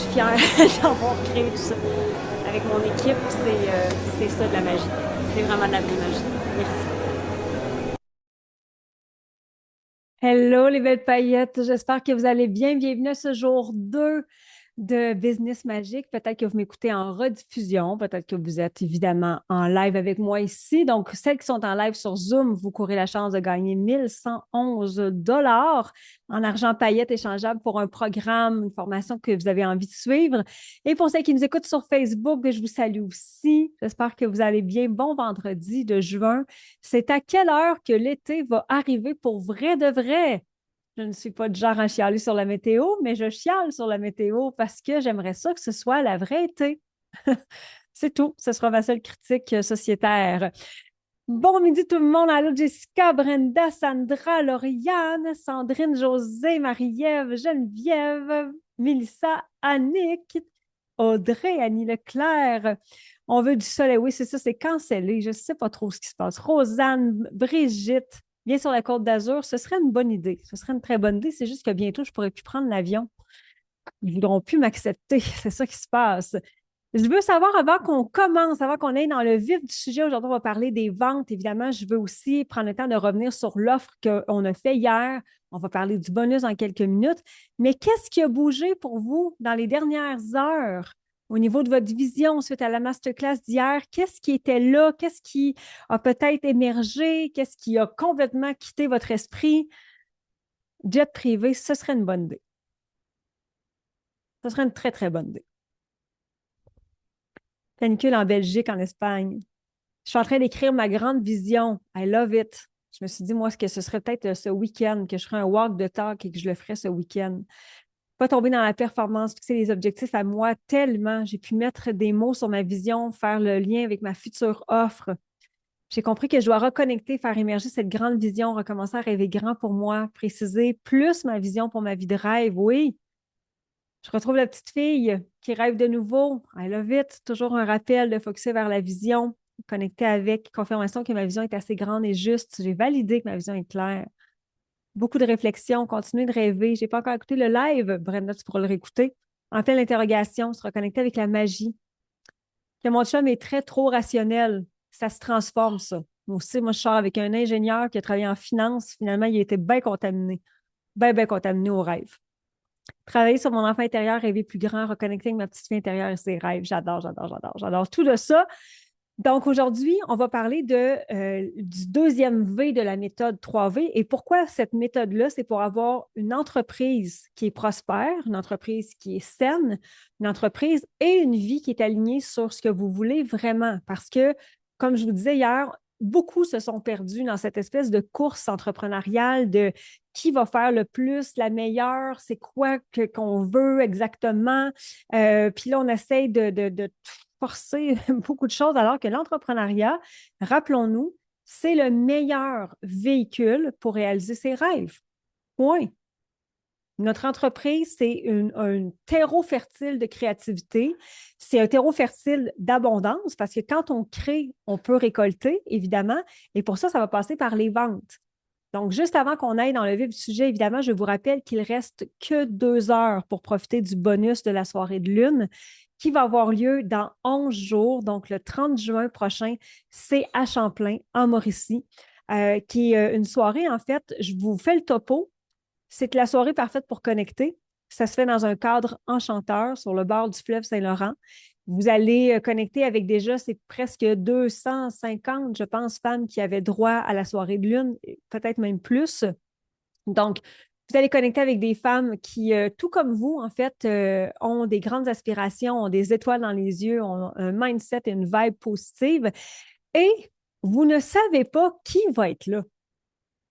fière d'avoir créé tout ça avec mon équipe. C'est ça de la magie. C'est vraiment de la vraie magie. Merci. Hello les belles paillettes, j'espère que vous allez bien. Bienvenue à ce jour 2 de Business Magique. Peut-être que vous m'écoutez en rediffusion, peut-être que vous êtes évidemment en live avec moi ici. Donc, celles qui sont en live sur Zoom, vous courez la chance de gagner 1111 $ en argent paillettes échangeable pour un programme, une formation que vous avez envie de suivre. Et pour celles qui nous écoutent sur Facebook, je vous salue aussi. J'espère que vous allez bien. Bon vendredi de juin. C'est à quelle heure que l'été va arriver pour vrai de vrai? Je ne suis pas du genre à chialer sur la météo, mais je chiale sur la météo parce que j'aimerais ça que ce soit la vraie été. C'est tout. Ce sera ma seule critique sociétaire. Bon midi tout le monde. Allô Jessica, Brenda, Sandra, Lauriane, Sandrine, José, Marie-Ève, Geneviève, Mélissa, Annick, Audrey, Annie Leclerc. On veut du soleil. Oui, c'est ça, c'est cancellé. Je ne sais pas trop ce qui se passe. Rosanne, Brigitte, bien sur la Côte d'Azur, ce serait une bonne idée. Ce serait une très bonne idée. C'est juste que bientôt, je ne pourrai plus prendre l'avion. Ils ne voudront plus m'accepter. C'est ça qui se passe. Je veux savoir avant qu'on commence, avant qu'on aille dans le vif du sujet, aujourd'hui, on va parler des ventes. Évidemment, je veux aussi prendre le temps de revenir sur l'offre qu'on a fait hier. On va parler du bonus en quelques minutes. Mais qu'est-ce qui a bougé pour vous dans les dernières heures au niveau de votre vision suite à la masterclass d'hier? Qu'est-ce qui était là? Qu'est-ce qui a peut-être émergé? Qu'est-ce qui a complètement quitté votre esprit? Jet privé, ce serait une bonne idée. Ce serait une très, très bonne idée. Canicule en Belgique, en Espagne. Je suis en train d'écrire ma grande vision. I love it. Je me suis dit, moi, que ce serait peut-être ce week-end, que je ferais un walk de talk et que je le ferais ce week-end. Pas tomber dans la performance, fixer les objectifs à moi tellement. J'ai pu mettre des mots sur ma vision, faire le lien avec ma future offre. J'ai compris que je dois reconnecter, faire émerger cette grande vision, recommencer à rêver grand pour moi, préciser plus ma vision pour ma vie de rêve. Oui, je retrouve la petite fille qui rêve de nouveau. I love it. Toujours un rappel de focuser vers la vision, connecter avec, confirmation que ma vision est assez grande et juste. J'ai validé que ma vision est claire. Beaucoup de réflexion, continuer de rêver. Je n'ai pas encore écouté le live. Brenda, tu pourras le réécouter. En pleine interrogation, se reconnecter avec la magie. Que mon chum est très trop rationnel. Ça se transforme, ça. Moi aussi, moi, je sors avec un ingénieur qui a travaillé en finance. Finalement, il était bien contaminé. Bien, bien contaminé au rêve. Travailler sur mon enfant intérieur, rêver plus grand, reconnecter avec ma petite fille intérieure et ses rêves. J'adore, j'adore, j'adore, j'adore tout de ça. Donc aujourd'hui, on va parler du deuxième V de la méthode 3V. Et pourquoi cette méthode-là? C'est pour avoir une entreprise qui est prospère, une entreprise qui est saine, une entreprise et une vie qui est alignée sur ce que vous voulez vraiment. Parce que, comme je vous disais hier, beaucoup se sont perdus dans cette espèce de course entrepreneuriale de qui va faire le plus, la meilleure, c'est quoi qu'on veut exactement. Puis là, on essaye de forcer beaucoup de choses, alors que l'entrepreneuriat, rappelons-nous, c'est le meilleur véhicule pour réaliser ses rêves. Point. Notre entreprise, c'est un terreau fertile de créativité. C'est un terreau fertile d'abondance parce que quand on crée, on peut récolter, évidemment. Et pour ça, ça va passer par les ventes. Donc, juste avant qu'on aille dans le vif du sujet, évidemment, je vous rappelle qu'il reste que 2 heures pour profiter du bonus de la soirée de lune qui va avoir lieu dans 11 jours, donc le 30 juin prochain. C'est à Champlain, en Mauricie, qui est une soirée, en fait, je vous fais le topo. C'est la soirée parfaite pour connecter. Ça se fait dans un cadre enchanteur sur le bord du fleuve Saint-Laurent. Vous allez connecter avec déjà, c'est presque 250, je pense, femmes qui avaient droit à la soirée de lune, peut-être même plus. Donc, vous allez connecter avec des femmes qui, tout comme vous, en fait, ont des grandes aspirations, ont des étoiles dans les yeux, ont un mindset et une vibe positive. Et vous ne savez pas qui va être là.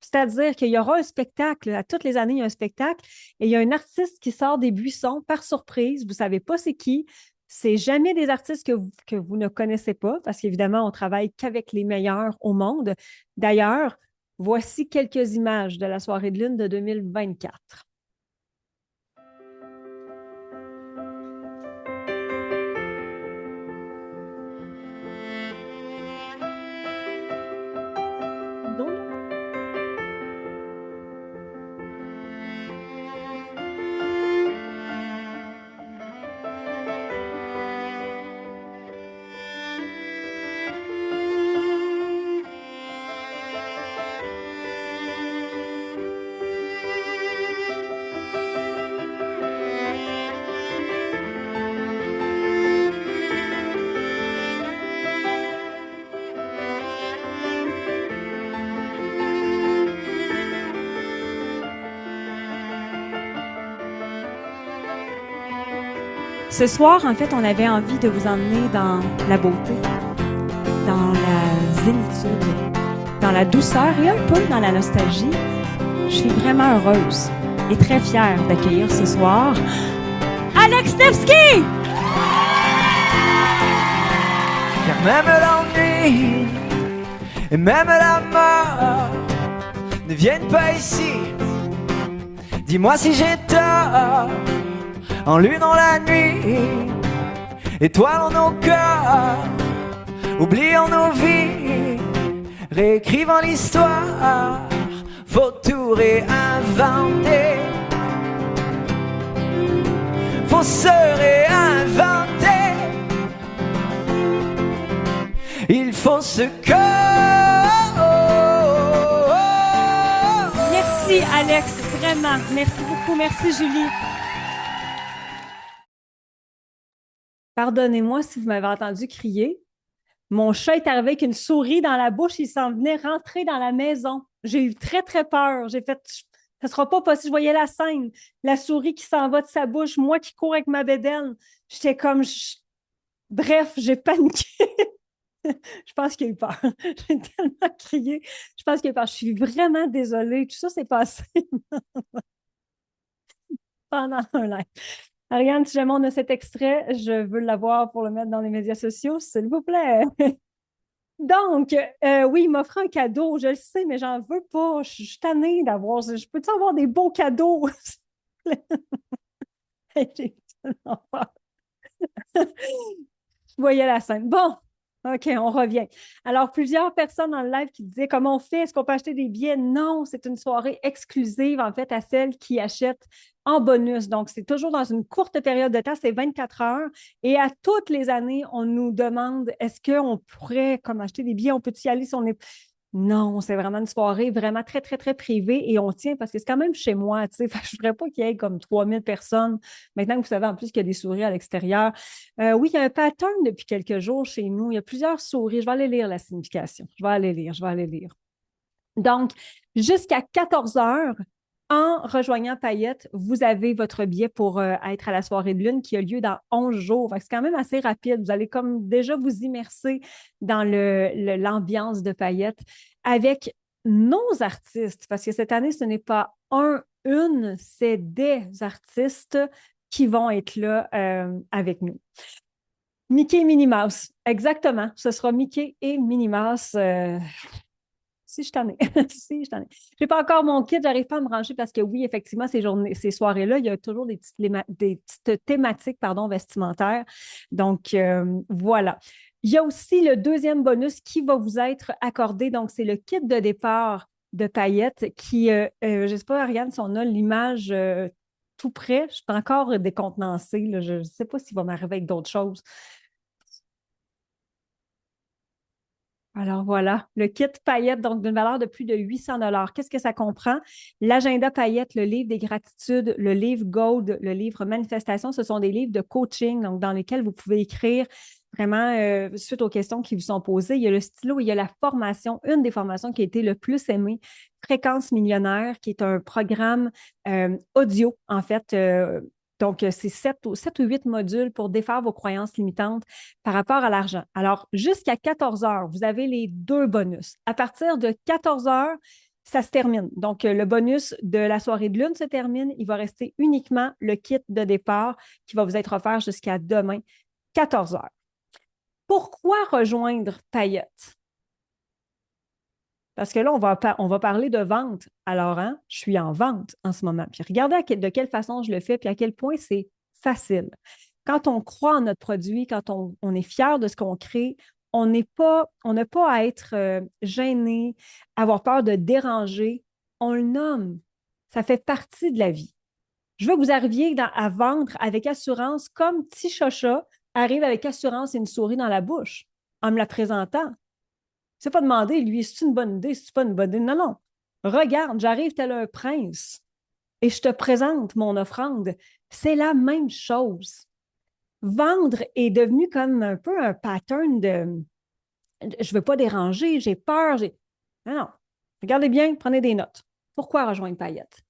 C'est-à-dire qu'il y aura un spectacle, à toutes les années, il y a un spectacle, et il y a un artiste qui sort des buissons par surprise. Vous ne savez pas c'est qui. C'est jamais des artistes que vous ne connaissez pas, parce qu'évidemment, on travaille qu'avec les meilleurs au monde. D'ailleurs, voici quelques images de la soirée de lune de 2024. Donc, Ce soir, en fait, on avait envie de vous emmener dans la beauté, dans la zénitude, dans la douceur et un peu dans la nostalgie. Je suis vraiment heureuse et très fière d'accueillir ce soir Alex Nevsky! Car même l'ennui et même la mort ne viennent pas ici. Dis-moi si j'ai tort, en lune dans la nuit, étoiles en nos cœurs, oublions nos vies, réécrivant l'histoire, faut tout réinventer, faut se réinventer, il faut se Merci Alex, vraiment, merci beaucoup, merci Julie. Pardonnez-moi si vous m'avez entendu crier. Mon chat est arrivé avec une souris dans la bouche. Il s'en venait rentrer dans la maison. J'ai eu très, très peur. J'ai fait, ça sera pas possible. Je voyais la scène. La souris qui s'en va de sa bouche, moi qui cours avec ma bédaine. J'étais comme... Bref, j'ai paniqué. Je pense qu'il a eu peur. J'ai tellement crié. Je pense qu'il a eu peur. Je suis vraiment désolée. Tout ça s'est passé pendant un live. Ariane, si jamais on a cet extrait, je veux l'avoir pour le mettre dans les médias sociaux, s'il vous plaît. Donc, oui, il m'offre un cadeau, je le sais, mais j'en veux pas. Je suis tannée d'avoir. Je peux-tu avoir des beaux cadeaux? J'ai tellement peur. Je voyais la scène. Bon, OK, on revient. Alors, plusieurs personnes dans le live qui disaient comment on fait? Est-ce qu'on peut acheter des billets? Non, c'est une soirée exclusive, en fait, à celles qui achètent en bonus. Donc, c'est toujours dans une courte période de temps, c'est 24 heures. Et à toutes les années, on nous demande est-ce qu'on pourrait comme acheter des billets? On peut y aller si on est. Non, c'est vraiment une soirée vraiment très, très, très privée et on tient parce que c'est quand même chez moi, tu sais. Je ne voudrais pas qu'il y ait comme 3000 personnes. Maintenant que vous savez en plus qu'il y a des souris à l'extérieur. Oui, il y a un pattern depuis quelques jours chez nous. Il y a plusieurs souris. Je vais aller lire la signification. Je vais aller lire. Donc, jusqu'à 14 heures, en rejoignant Payette, vous avez votre billet pour être à la soirée de lune qui a lieu dans 11 jours. C'est quand même assez rapide. Vous allez comme déjà vous immerser dans l'ambiance de Payette avec nos artistes, parce que cette année, ce n'est pas une, c'est des artistes qui vont être là avec nous. Mickey et Minnie Mouse, exactement. Ce sera Mickey et Minnie Mouse. Si je t'en ai. Si je t'en ai. Je n'ai pas encore mon kit, j'arrive pas à me brancher parce que oui, effectivement, ces soirées-là, il y a toujours des petites thématiques vestimentaires. Donc, voilà. Il y a aussi le deuxième bonus qui va vous être accordé. Donc, c'est le kit de départ de paillettes qui, je ne sais pas, Ariane, si on a l'image tout près. Je suis encore décontenancée. Là. Je ne sais pas s'il va m'arriver avec d'autres choses. Alors voilà, le kit paillettes, donc d'une valeur de plus de 800 $. Qu'est-ce que ça comprend? L'agenda paillettes, le livre des gratitudes, le livre Gold, le livre Manifestation, ce sont des livres de coaching, donc dans lesquels vous pouvez écrire vraiment suite aux questions qui vous sont posées. Il y a le stylo, il y a la formation, une des formations qui a été le plus aimée, Fréquence millionnaire, qui est un programme audio, en fait, donc, c'est 7 ou 8 modules pour défaire vos croyances limitantes par rapport à l'argent. Alors, jusqu'à 14 heures, vous avez les deux bonus. À partir de 14 heures, ça se termine. Donc, le bonus de la soirée de lune se termine. Il va rester uniquement le kit de départ qui va vous être offert jusqu'à demain, 14 heures. Pourquoi rejoindre Payette? Parce que là, on va parler de vente. Alors, hein, je suis en vente en ce moment. Puis regardez de quelle façon je le fais, puis à quel point c'est facile. Quand on croit en notre produit, quand on est fier de ce qu'on crée, on n'a pas à être gêné, avoir peur de déranger. On le nomme. Ça fait partie de la vie. Je veux que vous arriviez à vendre avec assurance comme Petit Chacha arrive avec assurance et une souris dans la bouche en me la présentant. C'est pas demander, lui, c'est une bonne idée, c'est pas une bonne idée. Non, non. Regarde, j'arrive tel un prince et je te présente mon offrande. C'est la même chose. Vendre est devenu comme un peu un pattern de je veux pas déranger, j'ai peur. Non, non. Regardez bien, prenez des notes. Pourquoi rejoindre Payette?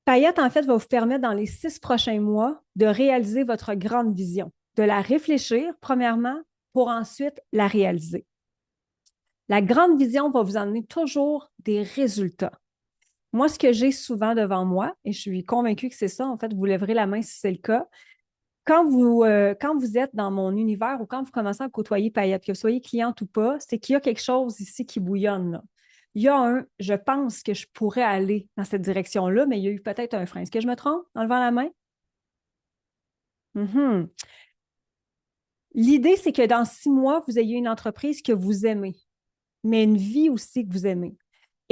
Paillette, en fait, va vous permettre dans les 6 prochains mois de réaliser votre grande vision, de la réfléchir, premièrement, pour ensuite la réaliser. La grande vision va vous emmener toujours des résultats. Moi, ce que j'ai souvent devant moi, et je suis convaincue que c'est ça, en fait, vous lèverez la main si c'est le cas, quand vous êtes dans mon univers ou quand vous commencez à côtoyer Paillette, que vous soyez cliente ou pas, c'est qu'il y a quelque chose ici qui bouillonne, là. Il y a je pense que je pourrais aller dans cette direction-là, mais il y a eu peut-être un frein. Est-ce que je me trompe en levant la main? Mhm. L'idée, c'est que dans 6 mois, vous ayez une entreprise que vous aimez, mais une vie aussi que vous aimez.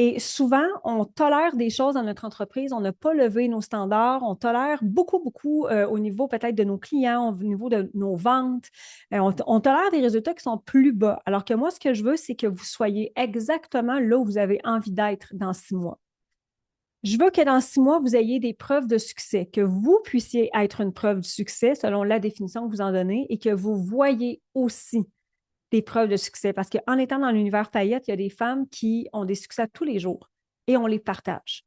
Et souvent, on tolère des choses dans notre entreprise, on n'a pas levé nos standards, on tolère beaucoup, beaucoup au niveau peut-être de nos clients, au niveau de nos ventes. On tolère des résultats qui sont plus bas. Alors que moi, ce que je veux, c'est que vous soyez exactement là où vous avez envie d'être dans 6 mois. Je veux que dans 6 mois, vous ayez des preuves de succès, que vous puissiez être une preuve de succès selon la définition que vous en donnez et que vous voyez aussi des preuves de succès. Parce qu'en étant dans l'univers paillette, il y a des femmes qui ont des succès tous les jours et on les partage.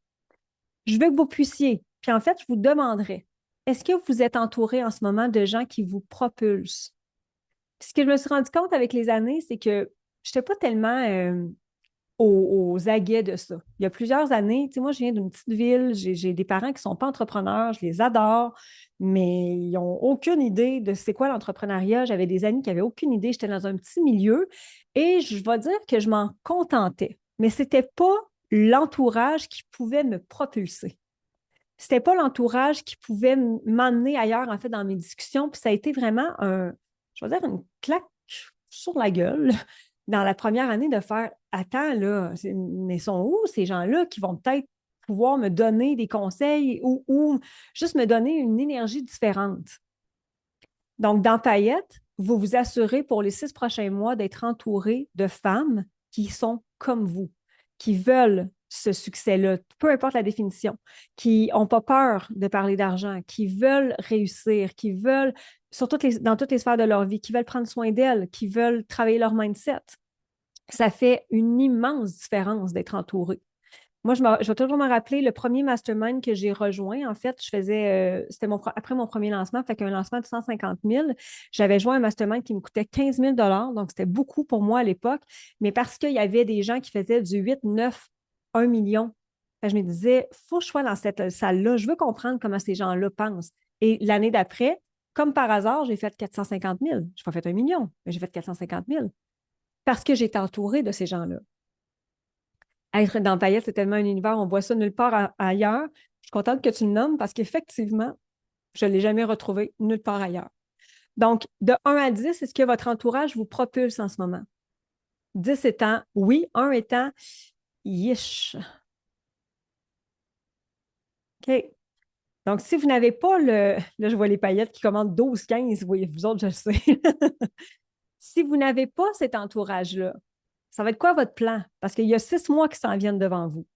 Je veux que vous puissiez, puis en fait, je vous demanderai, est-ce que vous êtes entouré en ce moment de gens qui vous propulsent? Puis ce que je me suis rendu compte avec les années, c'est que je n'étais pas tellement aux aguets de ça. Il y a plusieurs années, tu sais, moi, je viens d'une petite ville, j'ai des parents qui ne sont pas entrepreneurs, je les adore, mais ils n'ont aucune idée de c'est quoi l'entrepreneuriat. J'avais des amis qui n'avaient aucune idée, j'étais dans un petit milieu et je vais dire que je m'en contentais, mais ce n'était pas l'entourage qui pouvait me propulser. C'était pas l'entourage qui pouvait m'emmener ailleurs, en fait, dans mes discussions. Puis ça a été vraiment je vais dire, une claque sur la gueule dans la première année de faire attends, là, mais sont où ces gens-là qui vont peut-être pouvoir me donner des conseils ou juste me donner une énergie différente? Donc, dans Paillette, vous vous assurez pour les 6 prochains mois d'être entouré de femmes qui sont comme vous, qui veulent ce succès-là, peu importe la définition, qui n'ont pas peur de parler d'argent, qui veulent réussir, qui veulent, dans toutes les sphères de leur vie, qui veulent prendre soin d'elles, qui veulent travailler leur mindset. Ça fait une immense différence d'être entouré. Moi, je vais toujours me rappeler le premier mastermind que j'ai rejoint. En fait, c'était après mon premier lancement, fait qu'un lancement de 150 000. J'avais joint un mastermind qui me coûtait 15 000 donc c'était beaucoup pour moi à l'époque. Mais parce qu'il y avait des gens qui faisaient du 8, 9, 1 million, je me disais, il faut que je sois dans cette salle-là. Je veux comprendre comment ces gens-là pensent. Et l'année d'après, comme par hasard, j'ai fait 450 000. Je n'ai pas fait 1 million, mais j'ai fait 450 000 parce que j'étais entourée de ces gens-là. Être dans Paillette, c'est tellement un univers, on voit ça nulle part ailleurs. Je suis contente que tu le nommes parce qu'effectivement, je ne l'ai jamais retrouvé nulle part ailleurs. Donc, de 1 à 10, est-ce que votre entourage vous propulse en ce moment? 10 étant oui, 1 étant yish. OK. Donc, si vous n'avez pas le. Là, je vois les paillettes qui commandent 12, 15. Oui, vous autres, je le sais. Si vous n'avez pas cet entourage-là, ça va être quoi votre plan? Parce qu'il y a 6 mois qui s'en viennent devant vous.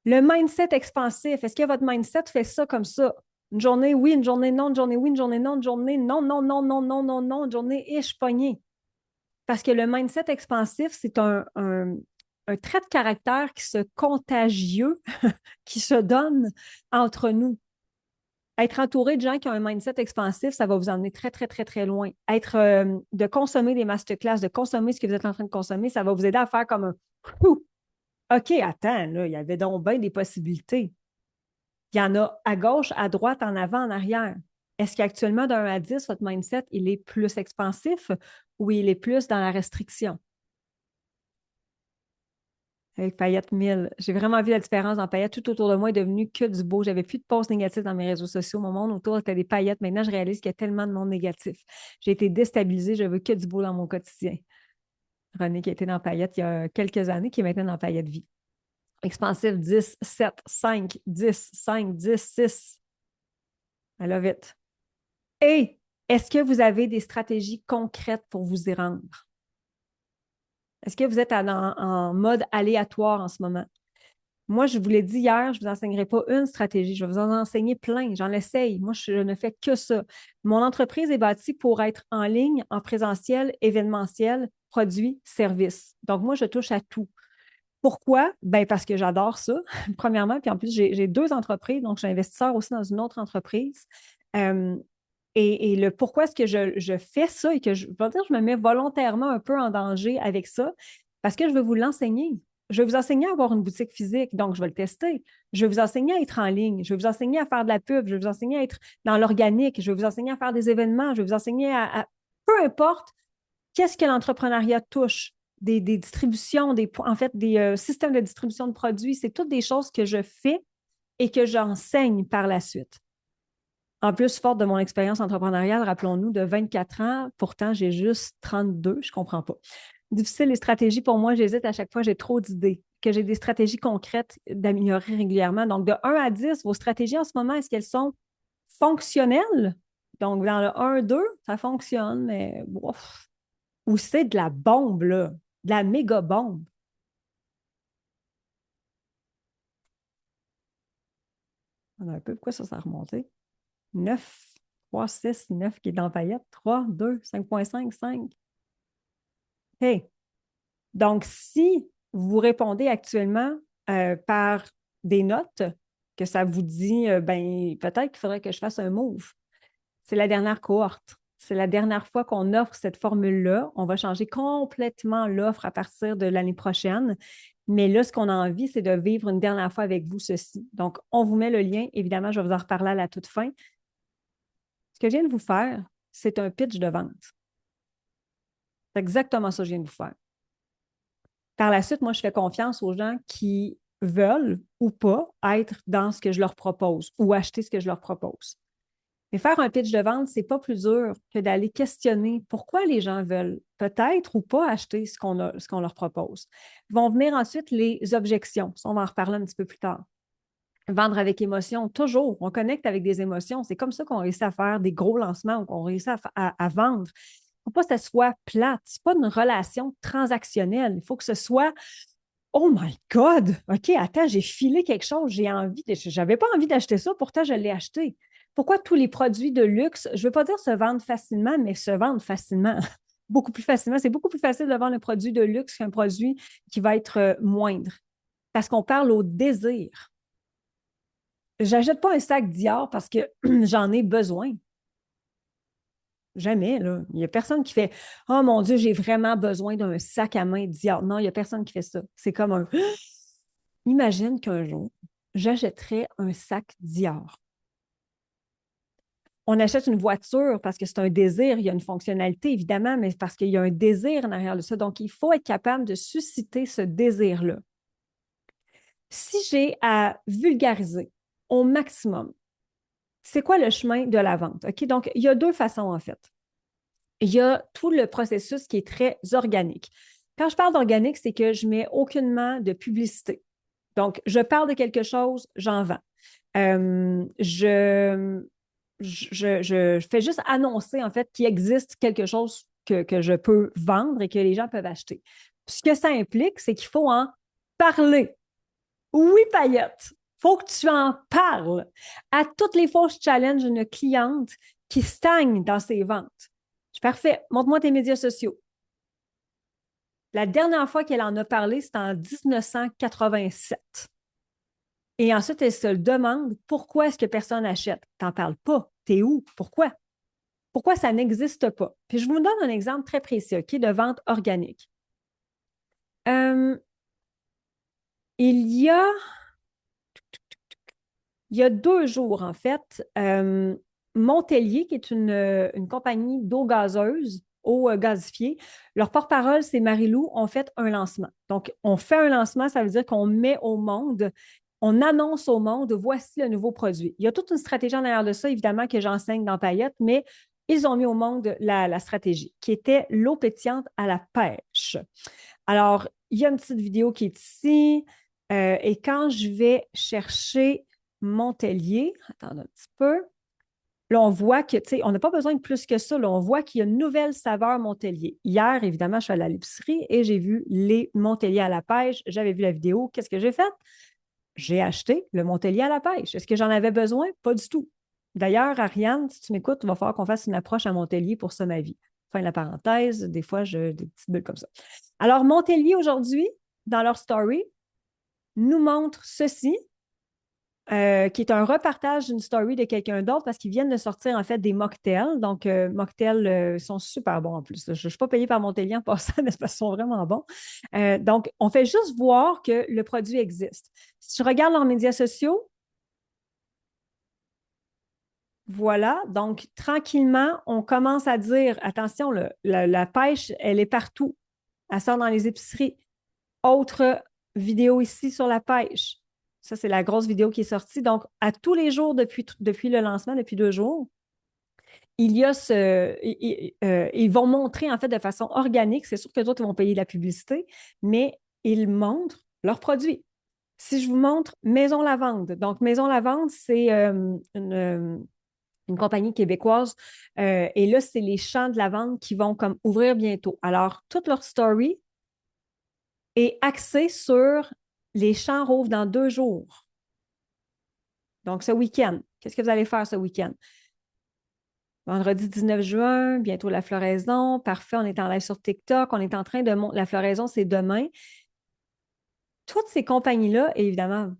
Le mindset expansif, est-ce que votre mindset fait ça comme ça? Une journée oui, une journée non, une journée oui, une journée non, une journée non, non, non, non, non, non, non, une journée pognée. Parce que le mindset expansif, c'est un trait de caractère qui se contagieux, qui se donne entre nous. Être entouré de gens qui ont un mindset expansif, ça va vous emmener très, très, très, très loin. De consommer des masterclass, de consommer ce que vous êtes en train de consommer, ça va vous aider à faire comme un OK, attends, là, il y avait donc bien des possibilités. Il y en a à gauche, à droite, en avant, en arrière. Est-ce qu'actuellement, de 1 à 10, votre mindset, il est plus expansif ou il est plus dans la restriction? Avec Paillette 1000, j'ai vraiment vu la différence dans Paillette. Tout autour de moi est devenu que du beau. J'avais plus de posts négatifs dans mes réseaux sociaux. Mon monde autour était des paillettes. Maintenant, je réalise qu'il y a tellement de monde négatif. J'ai été déstabilisée. Je veux que du beau dans mon quotidien. René, qui a été dans Paillette il y a quelques années, qui est maintenant dans Paillette Vie. Expansif 10, 7, 5, 10, 5, 10, 6. I love it. Et est-ce que vous avez des stratégies concrètes pour vous y rendre? Est-ce que vous êtes en mode aléatoire en ce moment? Moi, je vous l'ai dit hier, je ne vous enseignerai pas une stratégie, je vais vous en enseigner plein. J'en essaye. Moi, je ne fais que ça. Mon entreprise est bâtie pour être en ligne, en présentiel, événementiel, produits, services. Donc, moi, je touche à tout. Pourquoi? Ben parce que j'adore ça, premièrement. Puis en plus, j'ai deux entreprises, donc je suis investisseur aussi dans une autre entreprise. Euh, et le pourquoi est-ce que je fais ça et que je vais dire, je me mets volontairement un peu en danger avec ça, parce que je veux vous l'enseigner. Je vais vous enseigner à avoir une boutique physique, donc je vais le tester. Je vais vous enseigner à être en ligne. Je vais vous enseigner à faire de la pub. Je vais vous enseigner à être dans l'organique. Je vais vous enseigner à faire des événements. Je vais vous enseigner peu importe qu'est-ce que l'entrepreneuriat touche. Des distributions, en fait, des systèmes de distribution de produits. C'est toutes des choses que je fais et que j'enseigne par la suite. En plus, forte de mon expérience entrepreneuriale, rappelons-nous, de 24 ans, pourtant, j'ai juste 32, je ne comprends pas. Difficile, les stratégies, pour moi, j'hésite à chaque fois, j'ai trop d'idées, que j'ai des stratégies concrètes d'améliorer régulièrement. Donc, de 1 à 10, vos stratégies en ce moment, est-ce qu'elles sont fonctionnelles? Donc, dans le 1, 2, ça fonctionne, mais bof. Ou c'est de la bombe, là, de la méga bombe. On a un peu, pourquoi ça a remonté? 9, 3, 6, 9 qui est dans paillette. 3, 2, 5,5, 5. Hey! Donc, si vous répondez actuellement par des notes, que ça vous dit, ben, peut-être qu'il faudrait que je fasse un move. C'est la dernière cohorte. C'est la dernière fois qu'on offre cette formule-là. On va changer complètement l'offre à partir de l'année prochaine. Mais là, ce qu'on a envie, c'est de vivre une dernière fois avec vous ceci. Donc, on vous met le lien. Évidemment, je vais vous en reparler à la toute fin. Ce que je viens de vous faire, c'est un pitch de vente. C'est exactement ça que je viens de vous faire. Par la suite, moi, je fais confiance aux gens qui veulent ou pas être dans ce que je leur propose ou acheter ce que je leur propose. Mais faire un pitch de vente, ce n'est pas plus dur que d'aller questionner pourquoi les gens veulent peut-être ou pas acheter ce qu'on leur propose. Vont venir ensuite les objections. Ça, on va en reparler un petit peu plus tard. Vendre avec émotion, toujours. On connecte avec des émotions. C'est comme ça qu'on réussit à faire des gros lancements, qu'on réussit à vendre. Il ne faut pas que ça soit plate. Ce n'est pas une relation transactionnelle. Il faut que ce soit Oh my God! OK, attends, j'ai filé quelque chose, j'avais pas envie d'acheter ça, pourtant je l'ai acheté. Pourquoi tous les produits de luxe, je ne veux pas dire se vendre facilement, mais se vendre facilement, beaucoup plus facilement. C'est beaucoup plus facile de vendre un produit de luxe qu'un produit qui va être moindre. Parce qu'on parle au désir. Je n'achète pas un sac Dior parce que j'en ai besoin. Jamais, là. Il n'y a personne qui fait Oh mon Dieu, j'ai vraiment besoin d'un sac à main Dior. Non, il n'y a personne qui fait ça. C'est comme un Imagine qu'un jour, j'achèterais un sac Dior. On achète une voiture parce que c'est un désir, il y a une fonctionnalité évidemment, mais parce qu'il y a un désir en arrière de ça. Donc, il faut être capable de susciter ce désir-là. Si j'ai à vulgariser au maximum, c'est quoi le chemin de la vente? OK? Donc, il y a deux façons en fait. Il y a tout le processus qui est très organique. Quand je parle d'organique, c'est que je ne mets aucunement de publicité. Donc, je parle de quelque chose, j'en vends. Je fais juste annoncer, en fait, qu'il existe quelque chose que je peux vendre et que les gens peuvent acheter. Ce que ça implique, c'est qu'il faut en parler. Oui, Paillette, il faut que tu en parles. À toutes les fois, je challenge une cliente qui stagne dans ses ventes. Je suis parfait. Montre-moi tes médias sociaux. La dernière fois qu'elle en a parlé, c'était en 1987. Et ensuite, elle se demande pourquoi est-ce que personne n'achète. Tu n'en parles pas. T'es où? Pourquoi? Pourquoi ça n'existe pas? Puis je vous donne un exemple très précis, OK, de vente organique. Il y a 2 jours, en fait, Montellier, qui est une compagnie d'eau gazeuse, eau gazifiée, leur porte-parole, c'est Marie-Lou, ont fait un lancement. Donc, on fait un lancement, ça veut dire qu'on met au monde, on annonce au monde, voici le nouveau produit. Il y a toute une stratégie en arrière de ça, évidemment, que j'enseigne dans Paillette, mais ils ont mis au monde la stratégie, qui était l'eau pétillante à la pêche. Alors, il y a une petite vidéo qui est ici, et quand je vais chercher Montellier, attendez un petit peu. Là, on voit que, tu sais, on n'a pas besoin de plus que ça. Là, on voit qu'il y a une nouvelle saveur Montellier. Hier, évidemment, je suis allée à l'épicerie et j'ai vu les Montellier à la pêche. J'avais vu la vidéo. Qu'est-ce que j'ai fait? J'ai acheté le Montellier à la pêche. Est-ce que j'en avais besoin? Pas du tout. D'ailleurs, Ariane, si tu m'écoutes, il va falloir qu'on fasse une approche à Montellier pour ça, ma vie. Fin de la parenthèse, des fois, j'ai des petites bulles comme ça. Alors, Montellier aujourd'hui, dans leur story, nous montrent ceci, qui est un repartage d'une story de quelqu'un d'autre parce qu'ils viennent de sortir en fait des mocktails. Donc, mocktails sont super bons en plus. Je ne suis pas payée par Montélier en passant, mais parce qu'ils sont vraiment bons. Donc, on fait juste voir que le produit existe. Si je regarde leurs médias sociaux, voilà, donc tranquillement, on commence à dire, attention, la pêche, elle est partout. Elle sort dans les épiceries. Autre vidéo ici sur la pêche. Ça, c'est la grosse vidéo qui est sortie. Donc, à tous les jours depuis le lancement, depuis 2 jours, il y a ils vont montrer en fait de façon organique. C'est sûr que d'autres vont payer de la publicité, mais ils montrent leurs produits. Si je vous montre Maison Lavande, donc Maison Lavande, c'est une compagnie québécoise. Et là, c'est les champs de lavande qui vont comme ouvrir bientôt. Alors, toute leur story est axée sur les champs rouvrent dans 2 jours. Donc, ce week-end, qu'est-ce que vous allez faire ce week-end? Vendredi 19 juin, bientôt la floraison. Parfait, on est en live sur TikTok. On est en train de la floraison, c'est demain. Toutes ces compagnies-là, évidemment,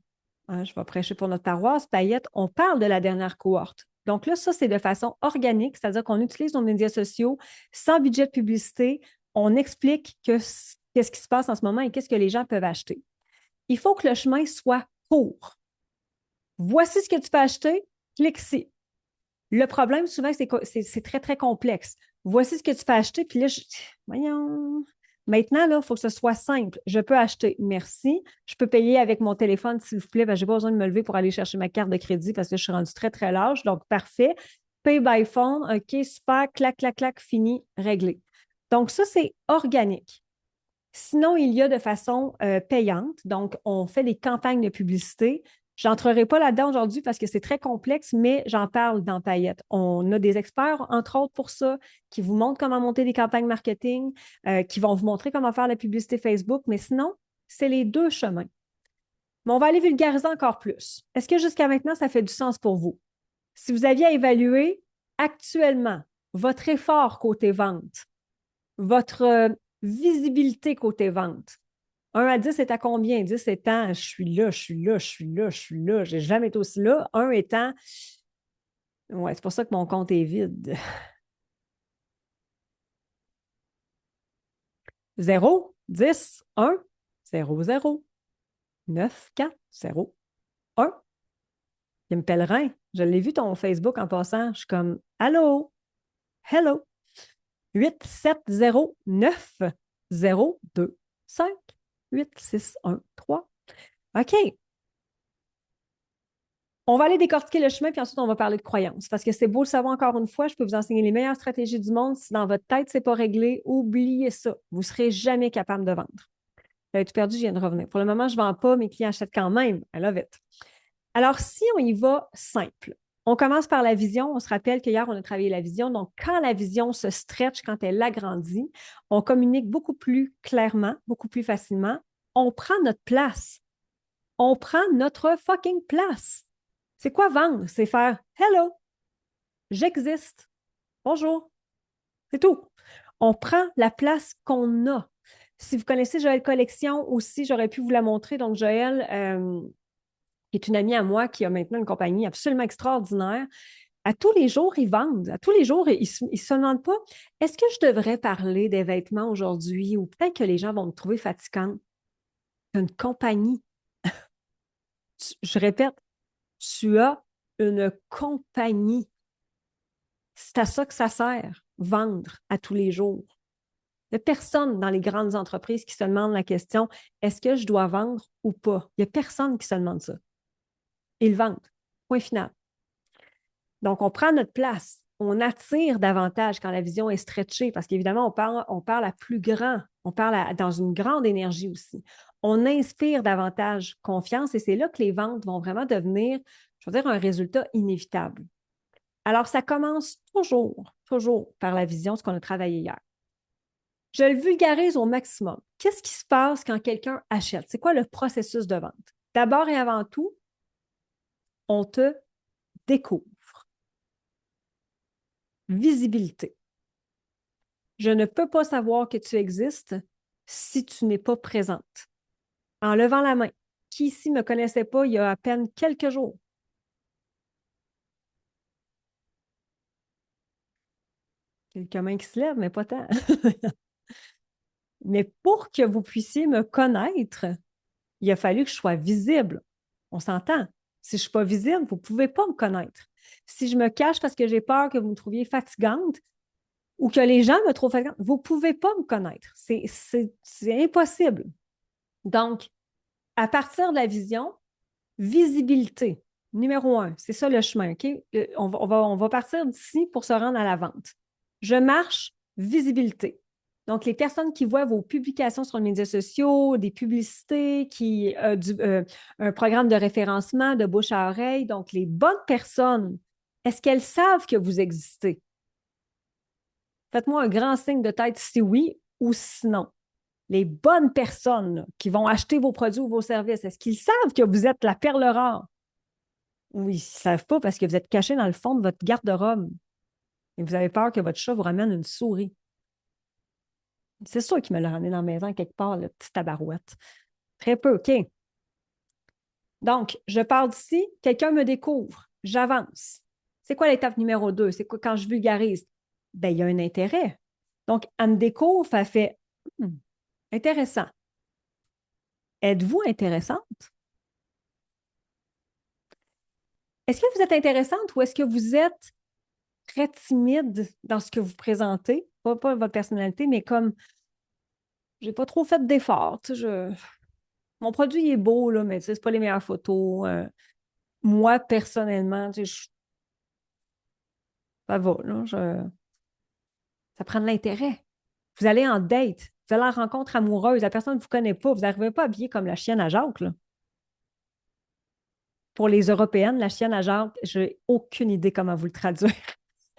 hein, je vais prêcher pour notre paroisse, Paillettes, on parle de la dernière cohorte. Donc là, ça, c'est de façon organique, c'est-à-dire qu'on utilise nos médias sociaux sans budget de publicité. On explique qu'est-ce qui se passe en ce moment et qu'est-ce que les gens peuvent acheter. Il faut que le chemin soit court. Voici ce que tu peux acheter, clique ici. Le problème, souvent, c'est très, très complexe. Voici ce que tu peux acheter, puis là, voyons. Maintenant, là, il faut que ce soit simple. Je peux acheter, merci. Je peux payer avec mon téléphone, s'il vous plaît. Je n'ai pas besoin de me lever pour aller chercher ma carte de crédit parce que je suis rendue très, très large. Donc, parfait. Pay by phone, OK, super, clac, clac, clac, fini, réglé. Donc, ça, c'est organique. Sinon, il y a de façon payante. Donc, on fait des campagnes de publicité. Je n'entrerai pas là-dedans aujourd'hui parce que c'est très complexe, mais j'en parle dans Paillettes. On a des experts, entre autres, pour ça, qui vous montrent comment monter des campagnes marketing, qui vont vous montrer comment faire la publicité Facebook. Mais sinon, c'est les 2 chemins. Mais on va aller vulgariser encore plus. Est-ce que jusqu'à maintenant, ça fait du sens pour vous? Si vous aviez à évaluer actuellement votre effort côté vente, votre visibilité côté vente, 1 à 10 est à combien? 10 étant je suis là, je suis là, je suis là, je suis là, j'ai jamais été aussi là. 1 étant ouais, c'est pour ça que mon compte est vide. 0, 10, 1, 0, 0, 9, 4, 0, 1. Il me pèlerin. Je l'ai vu ton Facebook en passant. Je suis comme allô, hello. 8, 7, 0, 9, 0, 2, 5, 8, 6, 1, 3. OK. On va aller décortiquer le chemin, puis ensuite, on va parler de croyances. Parce que c'est beau le savoir encore une fois, je peux vous enseigner les meilleures stratégies du monde. Si dans votre tête, ce n'est pas réglé, oubliez ça. Vous ne serez jamais capable de vendre. J'avais tout perdu, je viens de revenir. Pour le moment, je ne vends pas, mes clients achètent quand même. I love it. Alors, si on y va simple, on commence par la vision. On se rappelle qu'hier, on a travaillé la vision. Donc, quand la vision se stretch, quand elle agrandit, on communique beaucoup plus clairement, beaucoup plus facilement. On prend notre place. On prend notre fucking place. C'est quoi vendre? C'est faire hello, j'existe, bonjour, c'est tout. On prend la place qu'on a. Si vous connaissez Joël Collection aussi, j'aurais pu vous la montrer. Donc, Joël, qui est une amie à moi qui a maintenant une compagnie absolument extraordinaire. À tous les jours, ils vendent. À tous les jours, ils ne se demandent pas est-ce que je devrais parler des vêtements aujourd'hui ou peut-être que les gens vont me trouver fatigante. Une compagnie. Je répète, tu as une compagnie. C'est à ça que ça sert, vendre à tous les jours. Il n'y a personne dans les grandes entreprises qui se demande la question est-ce que je dois vendre ou pas? Il n'y a personne qui se demande ça. Ils vendent. Point final. Donc, on prend notre place. On attire davantage quand la vision est stretchée parce qu'évidemment, on parle à plus grand. On parle dans une grande énergie aussi. On inspire davantage confiance et c'est là que les ventes vont vraiment devenir, je veux dire, un résultat inévitable. Alors, ça commence toujours par la vision, ce qu'on a travaillé hier. Je le vulgarise au maximum. Qu'est-ce qui se passe quand quelqu'un achète? C'est quoi le processus de vente? D'abord et avant tout, on te découvre. Visibilité. Je ne peux pas savoir que tu existes si tu n'es pas présente. en levant la main, qui ici ne me connaissait pas il y a à peine quelques jours? Quelques mains qui se lèvent, mais pas tant. Mais pour que vous puissiez me connaître, il a fallu que je sois visible. On s'entend. Si je ne suis pas visible, vous ne pouvez pas me connaître. Si je me cache parce que j'ai peur que vous me trouviez fatigante ou que les gens me trouvent fatigante, vous ne pouvez pas me connaître. C'est impossible. Donc, à partir de la vision, visibilité, numéro un, c'est ça le chemin, OK? On va partir d'ici pour se rendre à la vente. Je marche, visibilité. Donc, les personnes qui voient vos publications sur les médias sociaux, des publicités, un programme de référencement de bouche à oreille, donc les bonnes personnes, est-ce qu'elles savent que vous existez? Faites-moi un grand signe de tête si oui ou sinon. Les bonnes personnes qui vont acheter vos produits ou vos services, est-ce qu'ils savent que vous êtes la perle rare? Ou ils ne savent pas parce que vous êtes caché dans le fond de votre garde-robe et vous avez peur que votre chat vous ramène une souris. C'est sûr qu'il me l'a ramené dans la maison quelque part, le petit tabarouette. Très peu, OK. Donc, je pars d'ici, quelqu'un me découvre, j'avance. C'est quoi l'étape numéro 2? C'est quoi quand je vulgarise? Bien, il y a un intérêt. Donc, elle me découvre, elle fait intéressant. Êtes-vous intéressante? Est-ce que vous êtes intéressante ou est-ce que vous êtes très timide dans ce que vous présentez? Pas votre personnalité, mais comme j'ai pas trop fait d'efforts. Mon produit est beau, là, mais c'est pas les meilleures photos. Moi, personnellement, ça va, là, ça prend de l'intérêt. Vous allez en date, vous allez en rencontre amoureuse, la personne ne vous connaît pas, vous n'arrivez pas habillé comme la chienne à Jacques, là. Pour les Européennes, la chienne à Jacques, je n'ai aucune idée comment vous le traduire.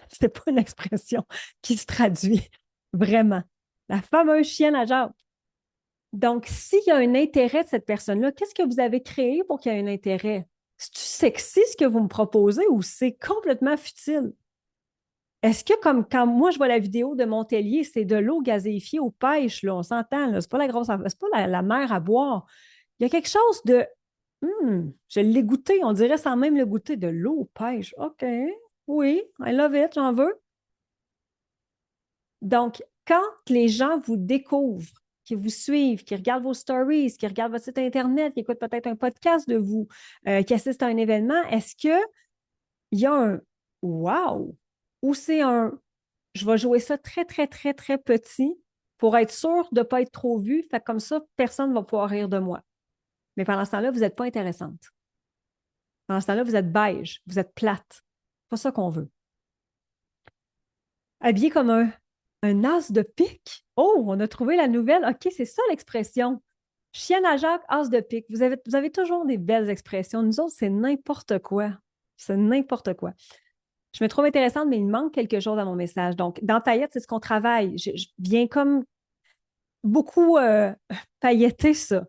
C'est pas une expression qui se traduit vraiment. La fameuse chienne à Jacques. Donc, s'il y a un intérêt de cette personne-là, qu'est-ce que vous avez créé pour qu'il y ait un intérêt? C'est-tu sexy ce que vous me proposez ou c'est complètement futile? Est-ce que, comme quand moi je vois la vidéo de Montélier, c'est de l'eau gazéifiée aux pêches, là, on s'entend, là, c'est pas la grosse, c'est pas la mer à boire. Il y a quelque chose de je l'ai goûté, on dirait sans même le goûter, de l'eau aux pêches. OK, oui, I love it, j'en veux. Donc, quand les gens vous découvrent, qui vous suivent, qui regardent vos stories, qui regardent votre site Internet, qui écoutent peut-être un podcast de vous, qui assistent à un événement, est-ce qu'il y a un wow ou c'est un je vais jouer ça très, très, très, très petit pour être sûr de ne pas être trop vu, fait comme ça, personne ne va pouvoir rire de moi. Mais pendant ce temps-là, vous n'êtes pas intéressante. Pendant ce temps-là, vous êtes beige, vous êtes plate. C'est pas ça qu'on veut. Habillé comme un as de pique. Oh, on a trouvé la nouvelle. OK, c'est ça l'expression. Chienne à Jacques, as de pique. Vous avez toujours des belles expressions. Nous autres, c'est n'importe quoi. C'est n'importe quoi. Je me trouve intéressante, mais il manque quelque chose dans mon message. Donc, dans Paillettes, c'est ce qu'on travaille. Je viens comme beaucoup pailletter ça.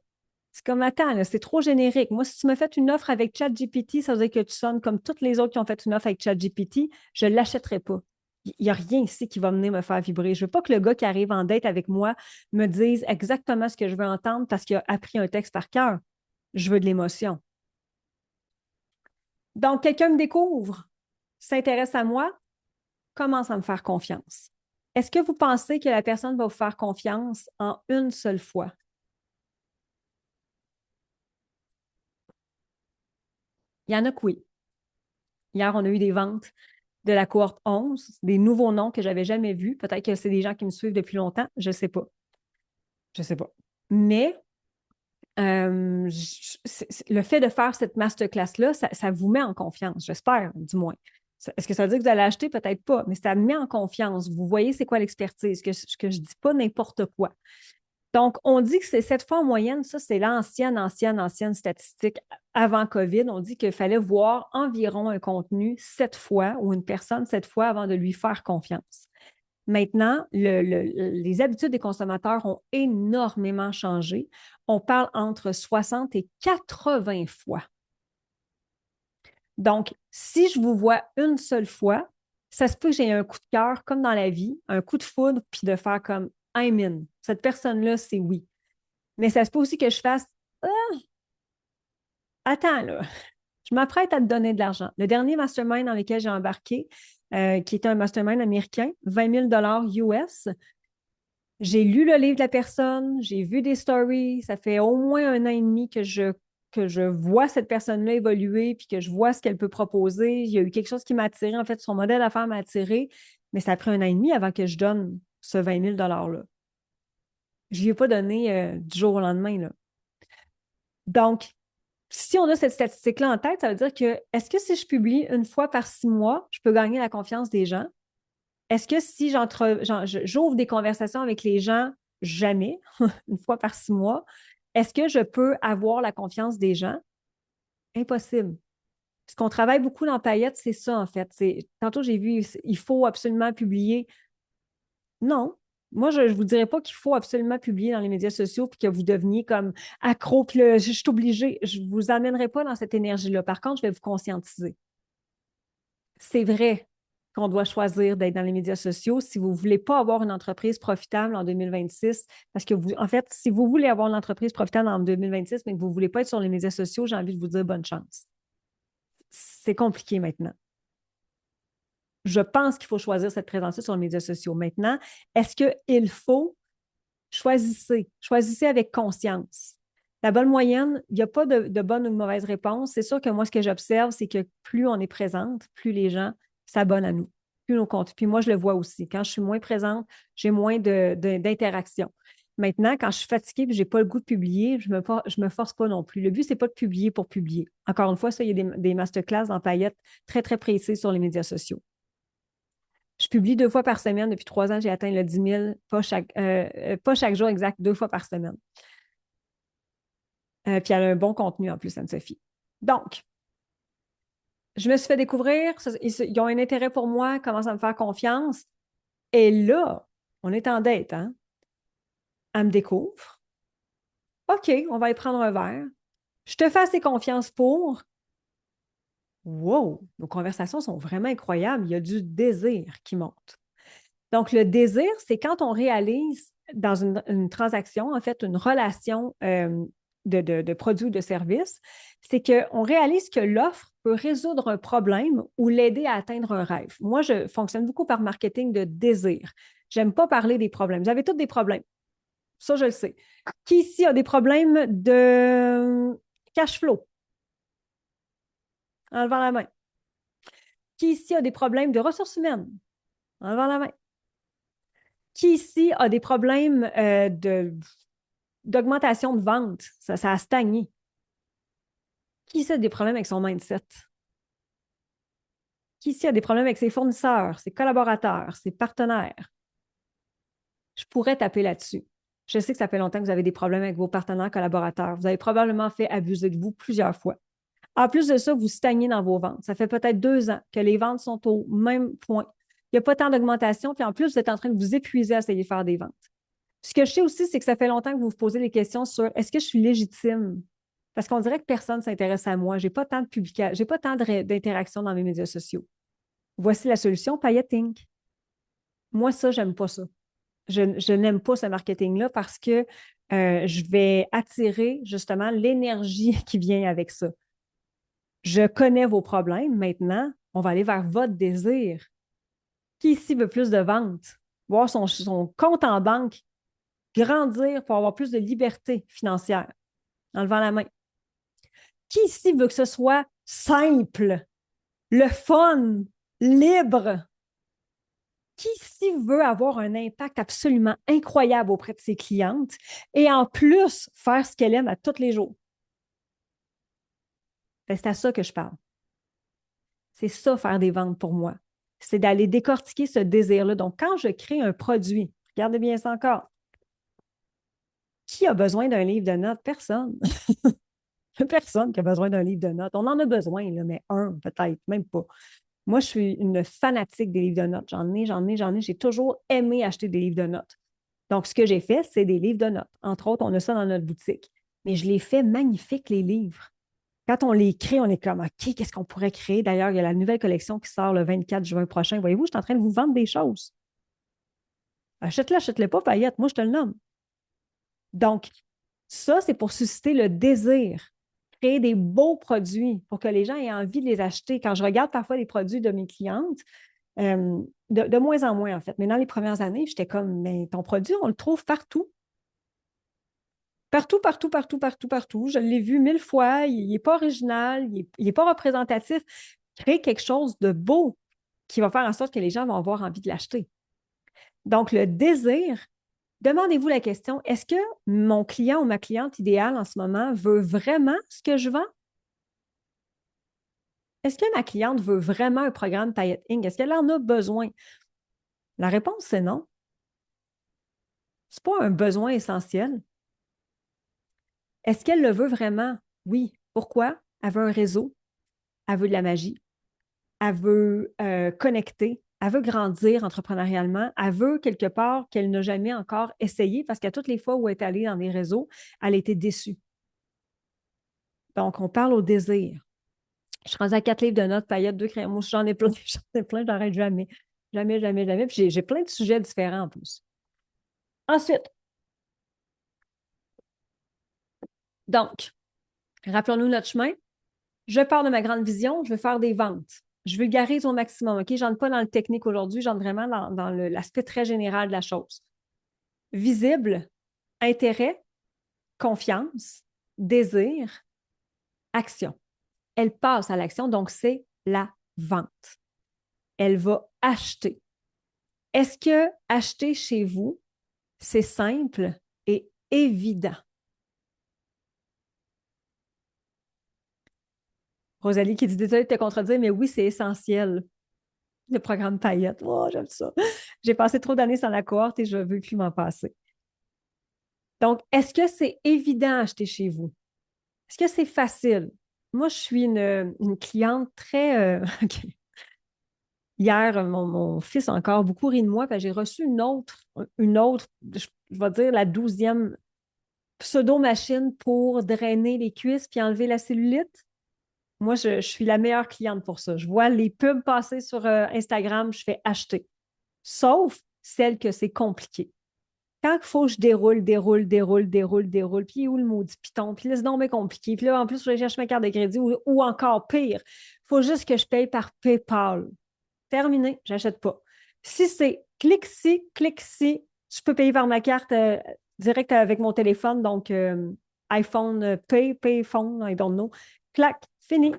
C'est comme, attends, là, c'est trop générique. Moi, si tu me fais une offre avec ChatGPT, ça veut dire que tu sonnes comme toutes les autres qui ont fait une offre avec ChatGPT, je ne l'achèterai pas. Il n'y a rien ici qui va venir me faire vibrer. Je ne veux pas que le gars qui arrive en date avec moi me dise exactement ce que je veux entendre parce qu'il a appris un texte par cœur. Je veux de l'émotion. Donc, quelqu'un me découvre, s'intéresse à moi, commence à me faire confiance. Est-ce que vous pensez que la personne va vous faire confiance en une seule fois? Il y en a que oui. Hier, on a eu des ventes de la cohorte 11, des nouveaux noms que je n'avais jamais vus. Peut-être que c'est des gens qui me suivent depuis longtemps. Je ne sais pas. Je ne sais pas. Mais le fait de faire cette masterclass-là, ça vous met en confiance, j'espère, du moins. Est-ce que ça veut dire que vous allez acheter? Peut-être pas, mais ça me met en confiance. Vous voyez c'est quoi l'expertise, que je ne dis pas n'importe quoi. Donc, on dit que c'est 7 fois en moyenne, ça, c'est ancienne statistique avant COVID. On dit qu'il fallait voir environ un contenu 7 fois ou une personne 7 fois avant de lui faire confiance. Maintenant, les habitudes des consommateurs ont énormément changé. On parle entre 60 et 80 fois. Donc, si je vous vois une seule fois, ça se peut que j'ai un coup de cœur, comme dans la vie, un coup de foudre, puis de faire comme I'm in. Cette personne-là, c'est oui. Mais ça se peut aussi que je fasse attends là, je m'apprête à te donner de l'argent. Le dernier mastermind dans lequel j'ai embarqué, qui était un mastermind américain, 20 000 US. J'ai lu le livre de la personne, j'ai vu des stories. Ça fait au moins 1 an et demi que je vois cette personne-là évoluer puis que je vois ce qu'elle peut proposer. Il y a eu quelque chose qui m'a attiré. En fait, son modèle d'affaires m'a attiré, mais ça a pris 1 an et demi avant que je donne ce 20 000 $-là. Je ne lui ai pas donné du jour au lendemain, là. Donc, si on a cette statistique-là en tête, ça veut dire que est-ce que si je publie une fois par 6 mois, je peux gagner la confiance des gens? Est-ce que si j'ouvre des conversations avec les gens jamais, une fois par 6 mois, est-ce que je peux avoir la confiance des gens? Impossible. Ce qu'on travaille beaucoup dans Paillettes, c'est ça, en fait. Tantôt, j'ai vu, il faut absolument publier. Non. Moi, je ne vous dirais pas qu'il faut absolument publier dans les médias sociaux puis que vous deveniez comme accro, puis je suis obligée. Je ne vous amènerai pas dans cette énergie-là. Par contre, je vais vous conscientiser. C'est vrai qu'on doit choisir d'être dans les médias sociaux si vous ne voulez pas avoir une entreprise profitable en 2026. Parce que en fait, si vous voulez avoir une entreprise profitable en 2026, mais que vous ne voulez pas être sur les médias sociaux, j'ai envie de vous dire bonne chance. C'est compliqué maintenant. Je pense qu'il faut choisir cette présence sur les médias sociaux. Maintenant, est-ce qu'il faut? Choisissez. Choisissez avec conscience. La bonne moyenne, il n'y a pas de bonne ou de mauvaise réponse. C'est sûr que moi, ce que j'observe, c'est que plus on est présente, plus les gens s'abonnent à nous, plus nos comptes. Puis moi, je le vois aussi. Quand je suis moins présente, j'ai moins d'interaction. Maintenant, quand je suis fatiguée et je n'ai pas le goût de publier, je me force pas non plus. Le but, ce n'est pas de publier pour publier. Encore une fois, ça, il y a des masterclass dans Paillettes très, très précis sur les médias sociaux. Je publie 2 fois par semaine. Depuis 3 ans, j'ai atteint le 10 000, pas chaque jour exact, 2 fois par semaine. Puis elle a un bon contenu en plus, Anne-Sophie. Donc, je me suis fait découvrir, ils ont un intérêt pour moi, commencent à me faire confiance. Et là, on est en date, hein? Elle me découvre. OK, on va y prendre un verre. Je te fais assez confiance pour. Wow, nos conversations sont vraiment incroyables. Il y a du désir qui monte. Donc, le désir, c'est quand on réalise dans une transaction, en fait, une relation de produits ou de services, c'est qu'on réalise que l'offre peut résoudre un problème ou l'aider à atteindre un rêve. Moi, je fonctionne beaucoup par marketing de désir. J'aime pas parler des problèmes. Vous avez tous des problèmes. Ça, je le sais. Qui ici a des problèmes de cash flow? En levant la main. Qui ici a des problèmes de ressources humaines? En levant la main. Qui ici a des problèmes d'augmentation de vente? Ça a stagné. Qui ici a des problèmes avec son mindset? Qui ici a des problèmes avec ses fournisseurs, ses collaborateurs, ses partenaires? Je pourrais taper là-dessus. Je sais que ça fait longtemps que vous avez des problèmes avec vos partenaires, collaborateurs. Vous avez probablement fait abuser de vous plusieurs fois. En plus de ça, vous stagnez dans vos ventes. Ça fait peut-être 2 ans que les ventes sont au même point. Il n'y a pas tant d'augmentation, puis en plus, vous êtes en train de vous épuiser à essayer de faire des ventes. Ce que je sais aussi, c'est que ça fait longtemps que vous vous posez des questions sur est-ce que je suis légitime? Parce qu'on dirait que personne ne s'intéresse à moi. Je n'ai pas tant de publications, je n'ai pas tant d'interactions dans mes médias sociaux. Voici la solution, Paillettes Inc. Moi, ça, j'aime pas ça. Je n'aime pas ce marketing-là parce que je vais attirer justement l'énergie qui vient avec ça. Je connais vos problèmes. Maintenant, on va aller vers votre désir. Qui ici veut plus de ventes? Voir son compte en banque grandir pour avoir plus de liberté financière en levant la main. Qui ici veut que ce soit simple, le fun, libre? Qui ici veut avoir un impact absolument incroyable auprès de ses clientes et en plus faire ce qu'elle aime à tous les jours? C'est à ça que je parle. C'est ça, faire des ventes pour moi. C'est d'aller décortiquer ce désir-là. Donc, quand je crée un produit, regardez bien ça encore. Qui a besoin d'un livre de notes? Personne. Personne qui a besoin d'un livre de notes. On en a besoin, là, mais un, peut-être, même pas. Moi, je suis une fanatique des livres de notes. J'en ai. J'ai toujours aimé acheter des livres de notes. Donc, ce que j'ai fait, c'est des livres de notes. Entre autres, on a ça dans notre boutique. Mais je les fais magnifiques, les livres. Quand on les crée, on est comme, OK, qu'est-ce qu'on pourrait créer? D'ailleurs, il y a la nouvelle collection qui sort le 24 juin prochain. Voyez-vous, je suis en train de vous vendre des choses. Achète-le pas, Paillette. Moi, je te le nomme. Donc, Ça, c'est pour susciter le désir, créer des beaux produits pour que les gens aient envie de les acheter. Quand je regarde parfois les produits de mes clientes, de moins en moins en fait, mais dans les premières années, j'étais comme, mais ton produit, on le trouve partout. Partout, partout, partout, partout, partout. Je l'ai vu 1000 fois. Il n'est pas original, il n'est pas représentatif. Créer quelque chose de beau qui va faire en sorte que les gens vont avoir envie de l'acheter. Donc, le désir, demandez-vous la question, est-ce que mon client ou ma cliente idéale en ce moment veut vraiment ce que je vends? Est-ce que ma cliente veut vraiment un programme Paillettes Inc? Est-ce qu'elle en a besoin? La réponse, c'est non. Ce n'est pas un besoin essentiel. Est-ce qu'elle le veut vraiment? Oui. Pourquoi? Elle veut un réseau, elle veut de la magie, elle veut connecter, elle veut grandir entrepreneurialement, elle veut quelque part qu'elle n'a jamais encore essayé parce qu'à toutes les fois où elle est allée dans des réseaux, elle a été déçue. Donc, on parle au désir. Je suis rendue à 4 livres de notes, paillettes, 2 crayons mouches, j'en ai plein, j'arrête jamais. Jamais, jamais, jamais. Puis j'ai plein de sujets différents en plus. Ensuite, donc, rappelons-nous notre chemin. Je pars de ma grande vision, je veux faire des ventes. Je vulgarise au maximum, OK? Je n'entre pas dans le technique aujourd'hui, j'entre vraiment dans l'aspect très général de la chose. Visible, intérêt, confiance, désir, action. Elle passe à l'action, donc c'est la vente. Elle va acheter. Est-ce que acheter chez vous, c'est simple et évident? Rosalie qui dit désolé de te contredire, mais oui, c'est essentiel. Le programme Paillettes. Oh, j'aime ça. J'ai passé trop d'années sans la cohorte et je ne veux plus m'en passer. Donc, est-ce que c'est évident acheter chez vous? Est-ce que c'est facile? Moi, je suis une cliente très. Hier, mon fils a encore beaucoup ri de moi, j'ai reçu une autre, je vais dire la 12e pseudo-machine pour drainer les cuisses puis enlever la cellulite. Moi, je suis la meilleure cliente pour ça. Je vois les pubs passer sur Instagram, je fais acheter. Sauf celle que c'est compliqué. Quand il faut que je déroule, puis où le maudit piton, puis là, c'est donc bien compliqué. Puis là, en plus, je cherche ma carte de crédit ou encore pire, il faut juste que je paye par PayPal. Terminé, j'achète pas. Si c'est clique ci, je peux payer par ma carte direct avec mon téléphone, donc iPhone Pay, Payphone, I don't know. Clac, fini.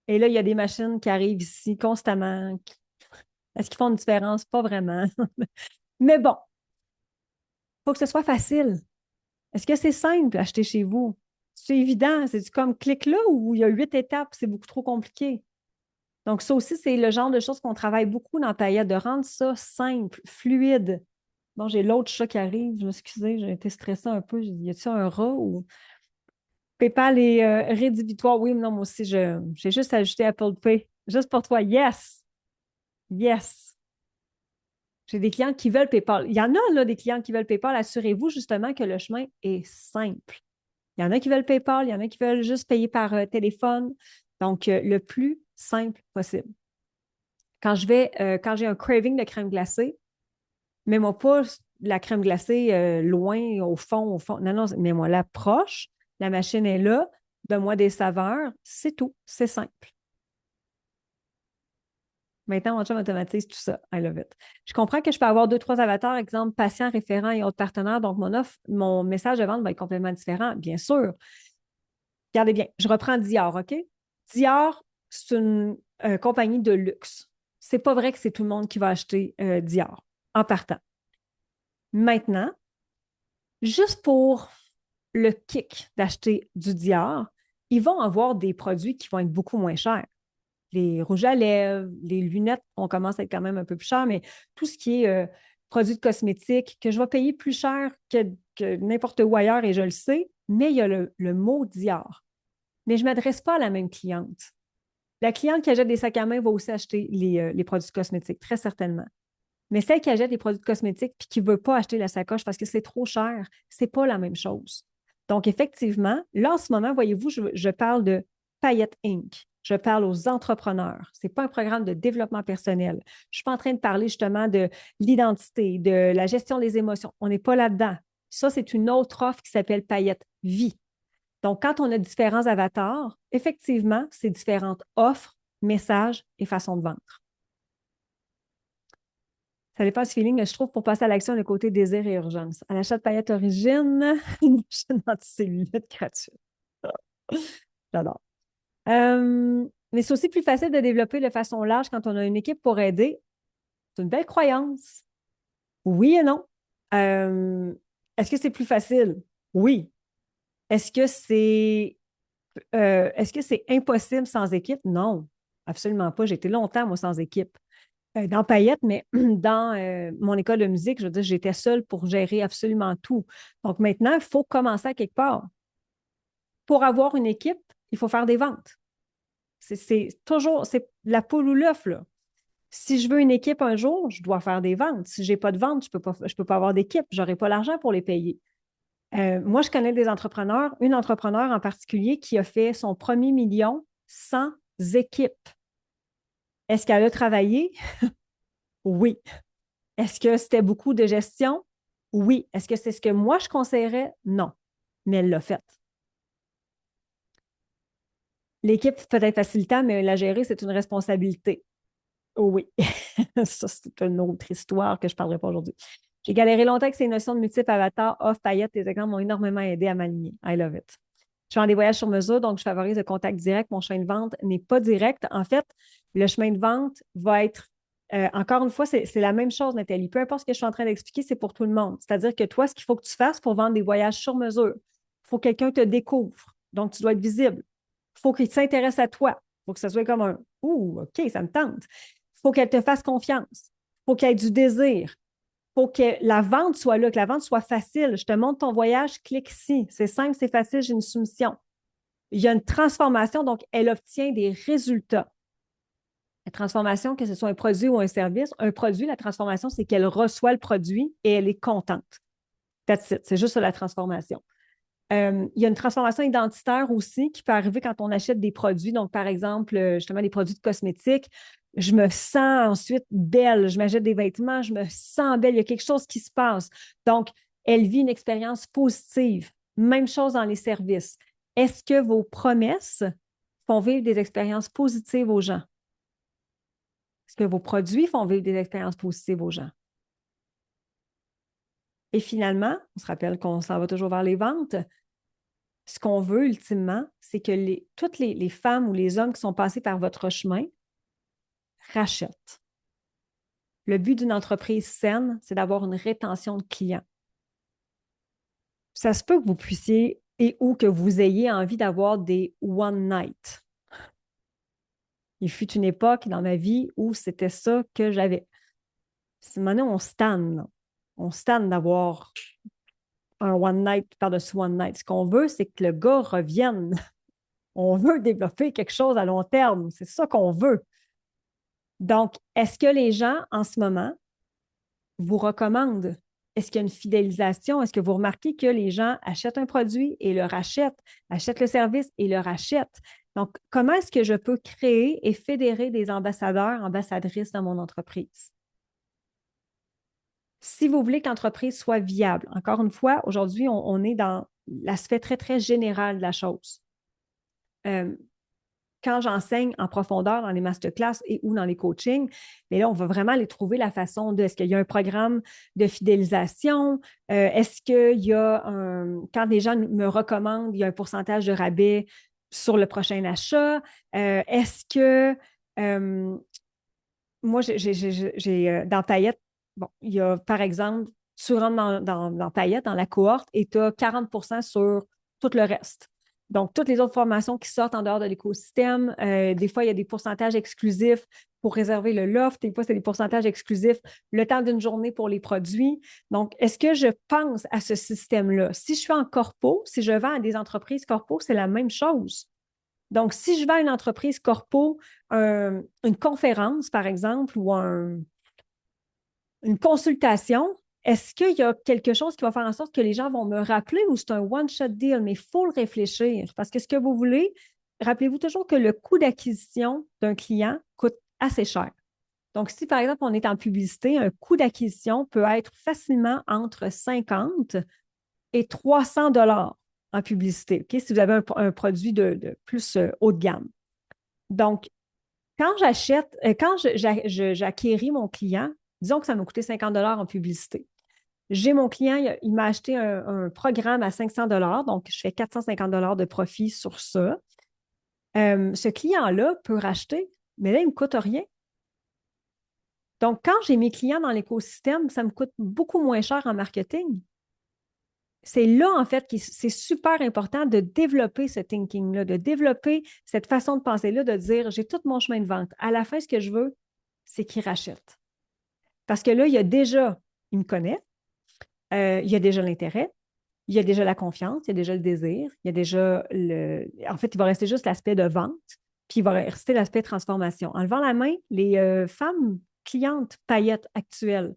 Et là, il y a des machines qui arrivent ici constamment. Est-ce qu'ils font une différence? Pas vraiment. Mais bon, il faut que ce soit facile. Est-ce que c'est simple acheter chez vous? C'est évident, c'est comme clique là où il y a 8 étapes, c'est beaucoup trop compliqué. Donc, ça aussi, c'est le genre de choses qu'on travaille beaucoup dans Paillettes, de rendre ça simple, fluide. Bon, j'ai l'autre chat qui arrive, je m'excuse, j'ai été stressée un peu. Y a-t-il un rat ou. PayPal est rédhibitoire. Oui, mais non, moi aussi, j'ai juste ajouté Apple Pay. Juste pour toi. Yes! Yes! J'ai des clients qui veulent PayPal. Il y en a là des clients qui veulent PayPal. Assurez-vous justement que le chemin est simple. Il y en a qui veulent PayPal, il y en a qui veulent juste payer par téléphone. Donc, le plus simple possible. Quand j'ai un craving de crème glacée, mets-moi pas la crème glacée loin, au fond. Non, non, mets-moi la proche. La machine est là. Donne-moi des saveurs. C'est tout. C'est simple. Maintenant, mon chum automatise tout ça. I love it. Je comprends que je peux avoir 2, 3 avatars, exemple patient, référent et autres partenaires. Donc, mon message de vente va être complètement différent, bien sûr. Regardez bien, je reprends Dior, OK? Dior, c'est une compagnie de luxe. C'est pas vrai que c'est tout le monde qui va acheter Dior en partant. Maintenant, juste pour le kick d'acheter du Dior, ils vont avoir des produits qui vont être beaucoup moins chers. Les rouges à lèvres, les lunettes, on commence à être quand même un peu plus cher, mais tout ce qui est produits de cosmétiques, que je vais payer plus cher que n'importe où ailleurs, et je le sais, mais il y a le mot Dior. Mais je ne m'adresse pas à la même cliente. La cliente qui achète des sacs à main va aussi acheter les produits cosmétiques, très certainement. Mais celle qui achète des produits cosmétiques et qui ne veut pas acheter la sacoche parce que c'est trop cher, ce n'est pas la même chose. Donc, effectivement, là, en ce moment, voyez-vous, je parle de Paillettes Inc. Je parle aux entrepreneurs. Ce n'est pas un programme de développement personnel. Je ne suis pas en train de parler justement de l'identité, de la gestion des émotions. On n'est pas là-dedans. Ça, c'est une autre offre qui s'appelle Paillettes Vie. Donc, quand on a différents avatars, effectivement, c'est différentes offres, messages et façons de vendre. Ça dépend du feeling, mais je trouve pour passer à l'action, le côté désir et urgence. À l'achat de paillettes Origine, une chaîne anti-cellulite gratuite. J'adore. Mais c'est aussi plus facile de développer de façon large quand on a une équipe pour aider. C'est une belle croyance. Oui et non. Est-ce que c'est plus facile? Oui. Est-ce que c'est impossible sans équipe? Non, absolument pas. J'ai été longtemps, moi, sans équipe. Dans Payette, mais dans mon école de musique, je veux dire, j'étais seule pour gérer absolument tout. Donc maintenant, il faut commencer à quelque part. Pour avoir une équipe, il faut faire des ventes. C'est toujours, c'est la poule ou l'œuf, là. Si je veux une équipe un jour, je dois faire des ventes. Si je n'ai pas de ventes, je peux pas avoir d'équipe. Je n'aurai pas l'argent pour les payer. Moi, je connais des entrepreneurs, une entrepreneur en particulier qui a fait son premier million sans équipe. Est-ce qu'elle a travaillé? Oui. Est-ce que c'était beaucoup de gestion? Oui. Est-ce que c'est ce que moi je conseillerais? Non. Mais elle l'a fait. L'équipe peut être facilitante, mais la gérer, c'est une responsabilité. Oui. Ça, c'est une autre histoire que je ne parlerai pas aujourd'hui. J'ai galéré longtemps avec ces notions de multiples avatars, off, paillettes. Les exemples m'ont énormément aidé à m'aligner. I love it. Je fais des voyages sur mesure, donc je favorise le contact direct. Mon chemin de vente n'est pas direct. En fait, le chemin de vente va être, encore une fois, c'est la même chose, Nathalie. Peu importe ce que je suis en train d'expliquer, c'est pour tout le monde. C'est-à-dire que toi, ce qu'il faut que tu fasses pour vendre des voyages sur mesure, il faut que quelqu'un te découvre. Donc, tu dois être visible. Il faut qu'il s'intéresse à toi. Il faut que ça soit comme un « Ouh, OK, ça me tente ». Il faut qu'elle te fasse confiance. Il faut qu'il y ait du désir. Il faut que la vente soit là, que la vente soit facile. Je te montre ton voyage, clique ici. C'est simple, c'est facile, j'ai une soumission. Il y a une transformation, donc elle obtient des résultats. La transformation, que ce soit un produit ou un service, un produit, la transformation, c'est qu'elle reçoit le produit et elle est contente. That's it. C'est juste ça, la transformation. Il y a une transformation identitaire aussi qui peut arriver quand on achète des produits. Donc, par exemple, justement, des produits de cosmétiques. Je me sens ensuite belle. Je m'achète des vêtements, je me sens belle. Il y a quelque chose qui se passe. Donc, elle vit une expérience positive. Même chose dans les services. Est-ce que vos promesses font vivre des expériences positives aux gens? Est-ce que vos produits font vivre des expériences positives aux gens? Et finalement, on se rappelle qu'on s'en va toujours vers les ventes. Ce qu'on veut ultimement, c'est que toutes les femmes ou les hommes qui sont passés par votre chemin rachètent. Le but d'une entreprise saine, c'est d'avoir une rétention de clients. Ça se peut que vous puissiez ou que vous ayez envie d'avoir des one night. Il fut une époque dans ma vie où c'était ça que j'avais. Maintenant, on se tanne. On se tanne d'avoir un one night par-dessus one night. Ce qu'on veut, c'est que le gars revienne. On veut développer quelque chose à long terme. C'est ça qu'on veut. Donc, est-ce que les gens, en ce moment, vous recommandent? Est-ce qu'il y a une fidélisation? Est-ce que vous remarquez que les gens achètent un produit et le rachètent, achètent le service et le rachètent? Donc, comment est-ce que je peux créer et fédérer des ambassadeurs, ambassadrices dans mon entreprise? Si vous voulez que l'entreprise soit viable, encore une fois, aujourd'hui, on est dans l'aspect très, très général de la chose. Quand j'enseigne en profondeur dans les masterclass et ou dans les coachings, mais là, on va vraiment aller trouver la façon de, est-ce qu'il y a un programme de fidélisation? Est-ce qu'il y a quand les gens me recommandent, il y a un pourcentage de rabais sur le prochain achat? Est-ce que, moi, j'ai dans Paillette, bon, il y a, par exemple, tu rentres dans Paillette, dans la cohorte, et tu as 40% sur tout le reste. Donc, toutes les autres formations qui sortent en dehors de l'écosystème, des fois, il y a des pourcentages exclusifs pour réserver le loft, des fois, c'est des pourcentages exclusifs le temps d'une journée pour les produits. Donc, est-ce que je pense à ce système-là? Si je suis en corpo, si je vends à des entreprises corpo, c'est la même chose. Donc, si je vends à une entreprise corpo, une conférence, par exemple, ou une consultation, est-ce qu'il y a quelque chose qui va faire en sorte que les gens vont me rappeler ou c'est un one-shot deal? Mais il faut le réfléchir parce que ce que vous voulez, rappelez-vous toujours que le coût d'acquisition d'un client coûte assez cher. Donc, si par exemple, on est en publicité, un coût d'acquisition peut être facilement entre 50 et 300 en publicité, OK? Si vous avez un produit de plus haut de gamme. Donc, quand j'acquéris mon client, disons que ça m'a coûté 50 en publicité. J'ai mon client, il m'a acheté un programme à 500 donc je fais 450 de profit sur ça. Ce client-là peut racheter, mais là, il ne me coûte rien. Donc, quand j'ai mes clients dans l'écosystème, ça me coûte beaucoup moins cher en marketing. C'est là, en fait, que c'est super important de développer ce thinking-là, de développer cette façon de penser-là, de dire, j'ai tout mon chemin de vente. À la fin, ce que je veux, c'est qu'il rachète. Parce que là, il me connaît, il y a déjà l'intérêt, il y a déjà la confiance, il y a déjà le désir, il y a déjà En fait, il va rester juste l'aspect de vente, puis il va rester l'aspect transformation. En levant la main, les femmes clientes paillettes actuelles,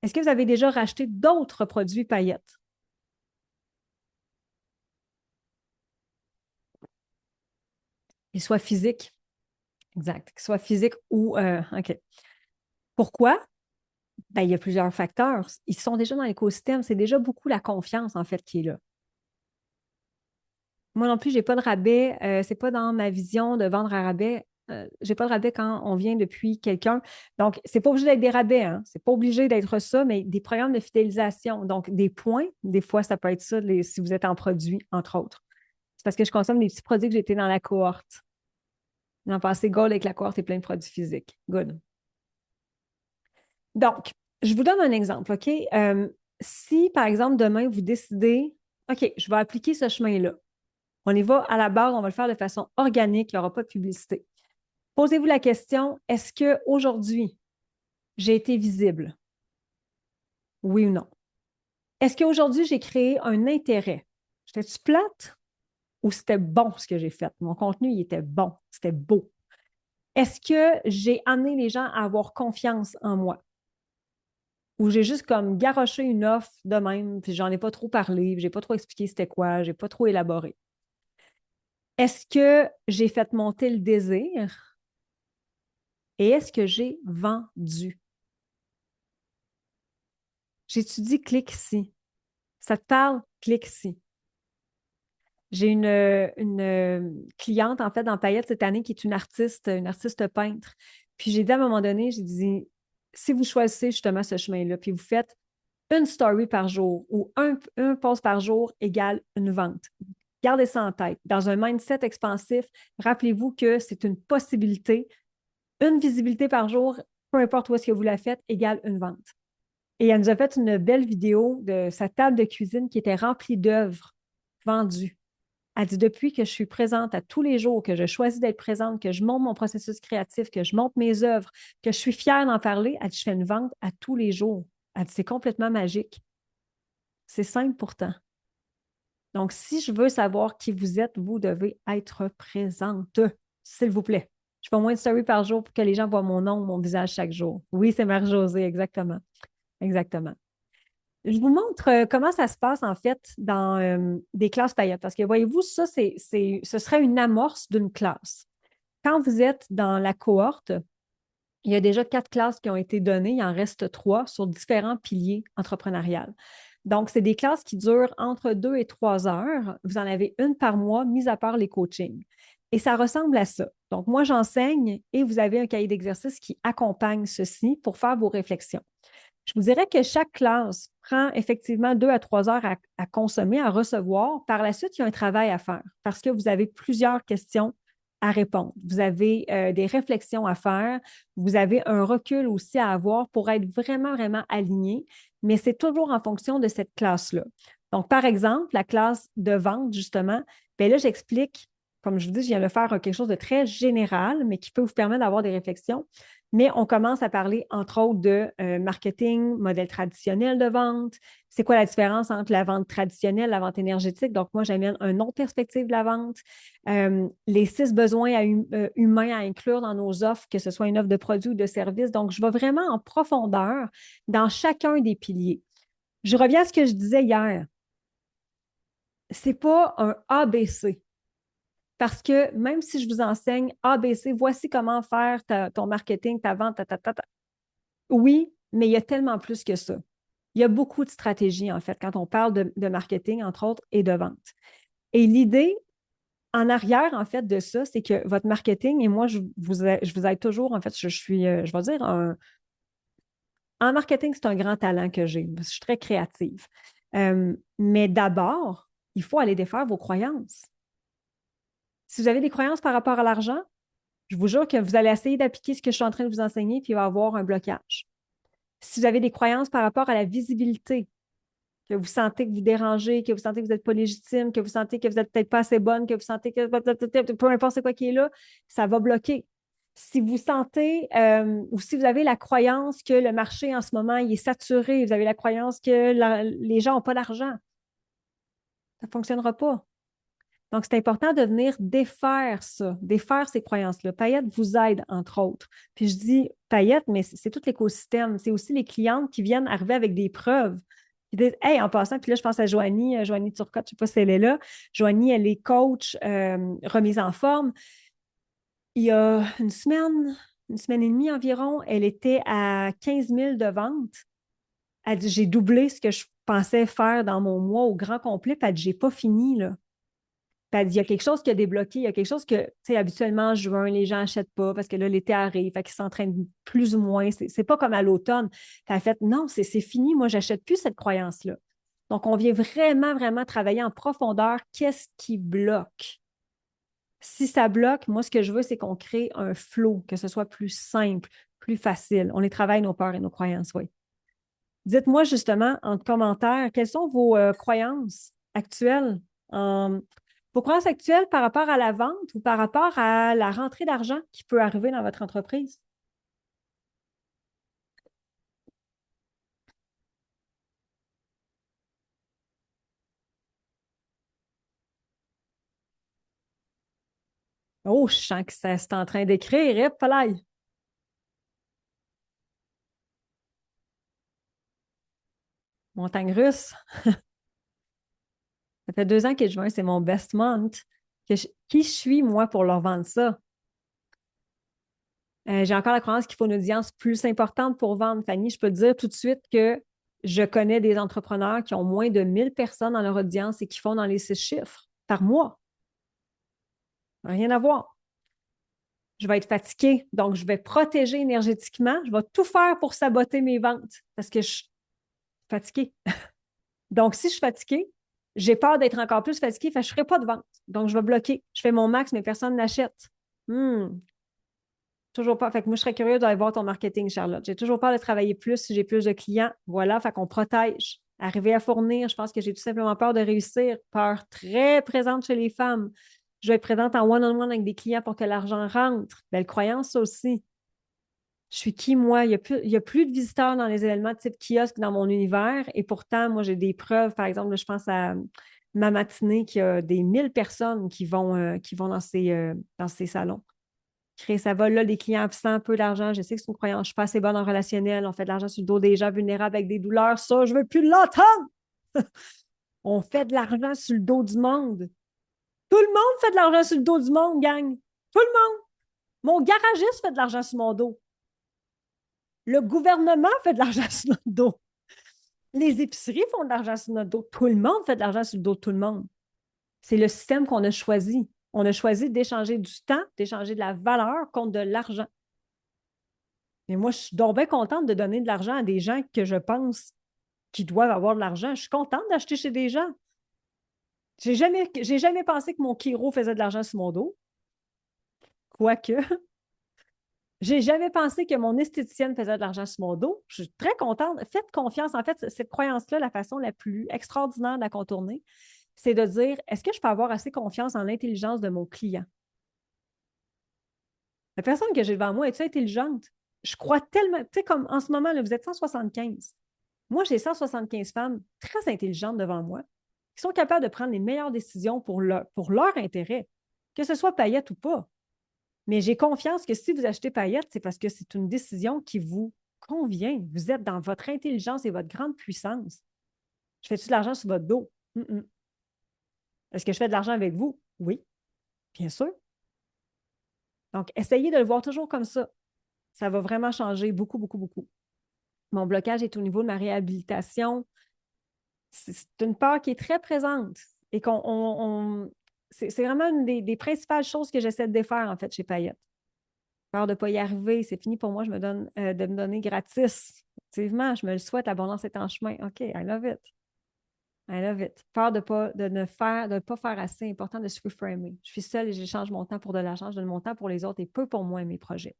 est-ce que vous avez déjà racheté d'autres produits paillettes? Qu'ils soient physiques. Exact. Qu'ils soient physiques ou... OK. Pourquoi? Ben, il y a plusieurs facteurs. Ils sont déjà dans l'écosystème. C'est déjà beaucoup la confiance, en fait, qui est là. Moi non plus, je n'ai pas de rabais. Ce n'est pas dans ma vision de vendre à rabais. Je n'ai pas de rabais quand on vient depuis quelqu'un. Donc, ce n'est pas obligé d'être des rabais, hein? Ce n'est pas obligé d'être ça, mais des programmes de fidélisation. Donc, des points, des fois, ça peut être ça si vous êtes en produit, entre autres. C'est parce que je consomme des petits produits que j'étais dans la cohorte. L'an passé, Gold avec la cohorte et plein de produits physiques. Good. Donc, je vous donne un exemple, OK? Si, par exemple, demain, vous décidez, OK, je vais appliquer ce chemin-là. On y va à la base, on va le faire de façon organique, il n'y aura pas de publicité. Posez-vous la question, est-ce qu'aujourd'hui, j'ai été visible? Oui ou non? Est-ce qu'aujourd'hui, j'ai créé un intérêt? J'étais-tu plate ou c'était bon ce que j'ai fait? Mon contenu, il était bon, c'était beau. Est-ce que j'ai amené les gens à avoir confiance en moi? Ou j'ai juste comme garoché une offre de même, puis j'en ai pas trop parlé, j'ai pas trop expliqué c'était quoi, j'ai pas trop élaboré. Est-ce que j'ai fait monter le désir et est-ce que j'ai vendu? J'étudie clique ici. Ça te parle? Clique ici. J'ai une cliente, en fait, dans Payette cette année qui est une artiste peintre. Puis j'ai dit à un moment donné, j'ai dit, si vous choisissez justement ce chemin-là, puis vous faites une story par jour ou un post par jour égale une vente. Gardez ça en tête. Dans un mindset expansif, rappelez-vous que c'est une possibilité. Une visibilité par jour, peu importe où est-ce que vous la faites, égale une vente. Et elle nous a fait une belle vidéo de sa table de cuisine qui était remplie d'œuvres vendues. Elle dit, depuis que je suis présente à tous les jours, que je choisis d'être présente, que je monte mon processus créatif, que je monte mes œuvres, que je suis fière d'en parler, elle dit, je fais une vente à tous les jours. Elle dit, c'est complètement magique. C'est simple pourtant. Donc, si je veux savoir qui vous êtes, vous devez être présente, s'il vous plaît. Je fais au moins une story par jour pour que les gens voient mon nom, mon visage chaque jour. Oui, c'est Marie-Josée, exactement. Exactement. Je vous montre comment ça se passe en fait dans des classes paillettes. Parce que voyez-vous, ça, ce serait une amorce d'une classe. Quand vous êtes dans la cohorte, il y a déjà 4 classes qui ont été données, il en reste 3 sur différents piliers entrepreneuriales. Donc, c'est des classes qui durent entre 2 et 3 heures. Vous en avez une par mois, mis à part les coachings. Et ça ressemble à ça. Donc, moi, j'enseigne et vous avez un cahier d'exercice qui accompagne ceci pour faire vos réflexions. Je vous dirais que chaque classe prend effectivement 2 à 3 heures à consommer, à recevoir. Par la suite, il y a un travail à faire parce que vous avez plusieurs questions à répondre. Vous avez des réflexions à faire. Vous avez un recul aussi à avoir pour être vraiment, vraiment aligné. Mais c'est toujours en fonction de cette classe-là. Donc, par exemple, la classe de vente, justement, bien là, j'explique, comme je vous dis, je viens de faire quelque chose de très général, mais qui peut vous permettre d'avoir des réflexions. Mais on commence à parler, entre autres, de marketing, modèle traditionnel de vente. C'est quoi la différence entre la vente traditionnelle et la vente énergétique? Donc, moi, j'amène une autre perspective de la vente. Les 6 besoins humains à inclure dans nos offres, que ce soit une offre de produit ou de service. Donc, je vais vraiment en profondeur dans chacun des piliers. Je reviens à ce que je disais hier. Ce n'est pas un ABC. Parce que même si je vous enseigne ABC, voici comment faire ton marketing, ta vente, oui, mais il y a tellement plus que ça. Il y a beaucoup de stratégies, en fait, quand on parle de marketing, entre autres, et de vente. Et l'idée en arrière, en fait, de ça, c'est que votre marketing, et moi, je vous aide toujours, en fait, je suis, je vais dire, en marketing, c'est un grand talent que j'ai. Je suis très créative. Mais d'abord, il faut aller défaire vos croyances. Si vous avez des croyances par rapport à l'argent, je vous jure que vous allez essayer d'appliquer ce que je suis en train de vous enseigner, puis il va y avoir un blocage. Si vous avez des croyances par rapport à la visibilité, que vous sentez que vous dérangez, que vous sentez que vous n'êtes pas légitime, que vous sentez que vous n'êtes peut-être pas assez bonne, que vous sentez que peu importe c'est quoi qui est là, ça va bloquer. Si vous sentez ou si vous avez la croyance que le marché en ce moment il est saturé, vous avez la croyance que les gens n'ont pas d'argent, ça ne fonctionnera pas. Donc, c'est important de venir défaire ça, défaire ces croyances-là. Payette vous aide, entre autres. Puis je dis Payette, mais c'est tout l'écosystème. C'est aussi les clientes qui viennent arriver avec des preuves. Ils disent, hey, en passant, puis là, je pense à Joanie, Joanie Turcotte, je ne sais pas si elle est là. Joanie, elle est coach remise en forme. Il y a une semaine et demie environ, elle était à 15 000 de ventes. Elle dit, j'ai doublé ce que je pensais faire dans mon mois au grand complet, puis elle dit, j'ai pas fini, là. Puis elle dit, il y a quelque chose qui a débloqué, il y a quelque chose que, tu sais, habituellement, en juin, les gens n'achètent pas parce que là, l'été arrive, fait qu'ils s'entraînent plus ou moins. C'est pas comme à l'automne. Puis elle a fait, non, c'est fini, moi, j'achète plus cette croyance-là. Donc, on vient vraiment, vraiment travailler en profondeur. Qu'est-ce qui bloque? Si ça bloque, moi, ce que je veux, c'est qu'on crée un flow, que ce soit plus simple, plus facile. On les travaille nos peurs et nos croyances, oui. Dites-moi justement en commentaire, quelles sont vos croyances actuelles, vos croyances actuelles par rapport à la vente ou par rapport à la rentrée d'argent qui peut arriver dans votre entreprise? Oh, je sens que ça c'est en train d'écrire. Hip, là. Montagne russe. Ça fait 2 ans que juin, c'est mon best month. Qui je suis, moi, pour leur vendre ça? J'ai encore la croyance qu'il faut une audience plus importante pour vendre. Fanny, je peux te dire tout de suite que je connais des entrepreneurs qui ont moins de 1000 personnes dans leur audience et qui font dans les 6 chiffres par mois. Rien à voir. Je vais être fatiguée, donc je vais protéger énergétiquement. Je vais tout faire pour saboter mes ventes parce que je suis fatiguée. Donc, si je suis fatiguée, j'ai peur d'être encore plus fatiguée, je ne ferai pas de vente. Donc, je vais bloquer. Je fais mon max, mais personne n'achète. Toujours pas. Fait que moi, je serais curieuse d'aller voir ton marketing, Charlotte. J'ai toujours peur de travailler plus si j'ai plus de clients. Voilà, fait qu'on protège. Arriver à fournir, je pense que j'ai tout simplement peur de réussir. Peur très présente chez les femmes. Je vais être présente en one-on-one avec des clients pour que l'argent rentre. Belle croyance, ça aussi. Je suis qui, moi? Il y a plus de visiteurs dans les événements de type kiosque dans mon univers. Et pourtant, moi, j'ai des preuves. Par exemple, là, je pense à ma matinée qui a des 1000 personnes qui vont dans ces salons. Créer ça va là, les clients absents, un peu d'argent. Je sais que c'est une croyance. Je ne suis pas assez bonne en relationnel. On fait de l'argent sur le dos des gens vulnérables avec des douleurs. Ça, je ne veux plus l'entendre. On fait de l'argent sur le dos du monde. Tout le monde fait de l'argent sur le dos du monde, gang. Tout le monde. Mon garagiste fait de l'argent sur mon dos. Le gouvernement fait de l'argent sur notre dos. Les épiceries font de l'argent sur notre dos. Tout le monde fait de l'argent sur le dos de tout le monde. C'est le système qu'on a choisi. On a choisi d'échanger du temps, d'échanger de la valeur contre de l'argent. Mais moi, je suis donc bien contente de donner de l'argent à des gens que je pense qui doivent avoir de l'argent. Je suis contente d'acheter chez des gens. J'ai jamais pensé que mon chiro faisait de l'argent sur mon dos. Quoique, j'ai jamais pensé que mon esthéticienne faisait de l'argent sur mon dos. Je suis très contente. Faites confiance. En fait, cette croyance-là, la façon la plus extraordinaire de la contourner, c'est de dire, est-ce que je peux avoir assez confiance en l'intelligence de mon client? La personne que j'ai devant moi, est-elle intelligente? Je crois tellement, tu sais, comme en ce moment, là, vous êtes 175. Moi, j'ai 175 femmes très intelligentes devant moi qui sont capables de prendre les meilleures décisions pour leur intérêt, que ce soit paillette ou pas. Mais j'ai confiance que si vous achetez paillette, c'est parce que c'est une décision qui vous convient. Vous êtes dans votre intelligence et votre grande puissance. Je fais-tu de l'argent sur votre dos? Est-ce que je fais de l'argent avec vous? Oui, bien sûr. Donc, essayez de le voir toujours comme ça. Ça va vraiment changer beaucoup, beaucoup, beaucoup. Mon blocage est au niveau de ma réhabilitation. C'est une peur qui est très présente et c'est vraiment une des principales choses que j'essaie de défaire, en fait, chez Payette. Peur de ne pas y arriver, c'est fini pour moi, je me donne de me donner gratis. Effectivement, je me le souhaite, l'abondance est en chemin. OK, I love it. I love it. Peur de ne pas faire assez, important de se reframer. Je suis seule et j'échange mon temps pour de l'argent, je donne mon temps pour les autres et peu pour moi et mes projets.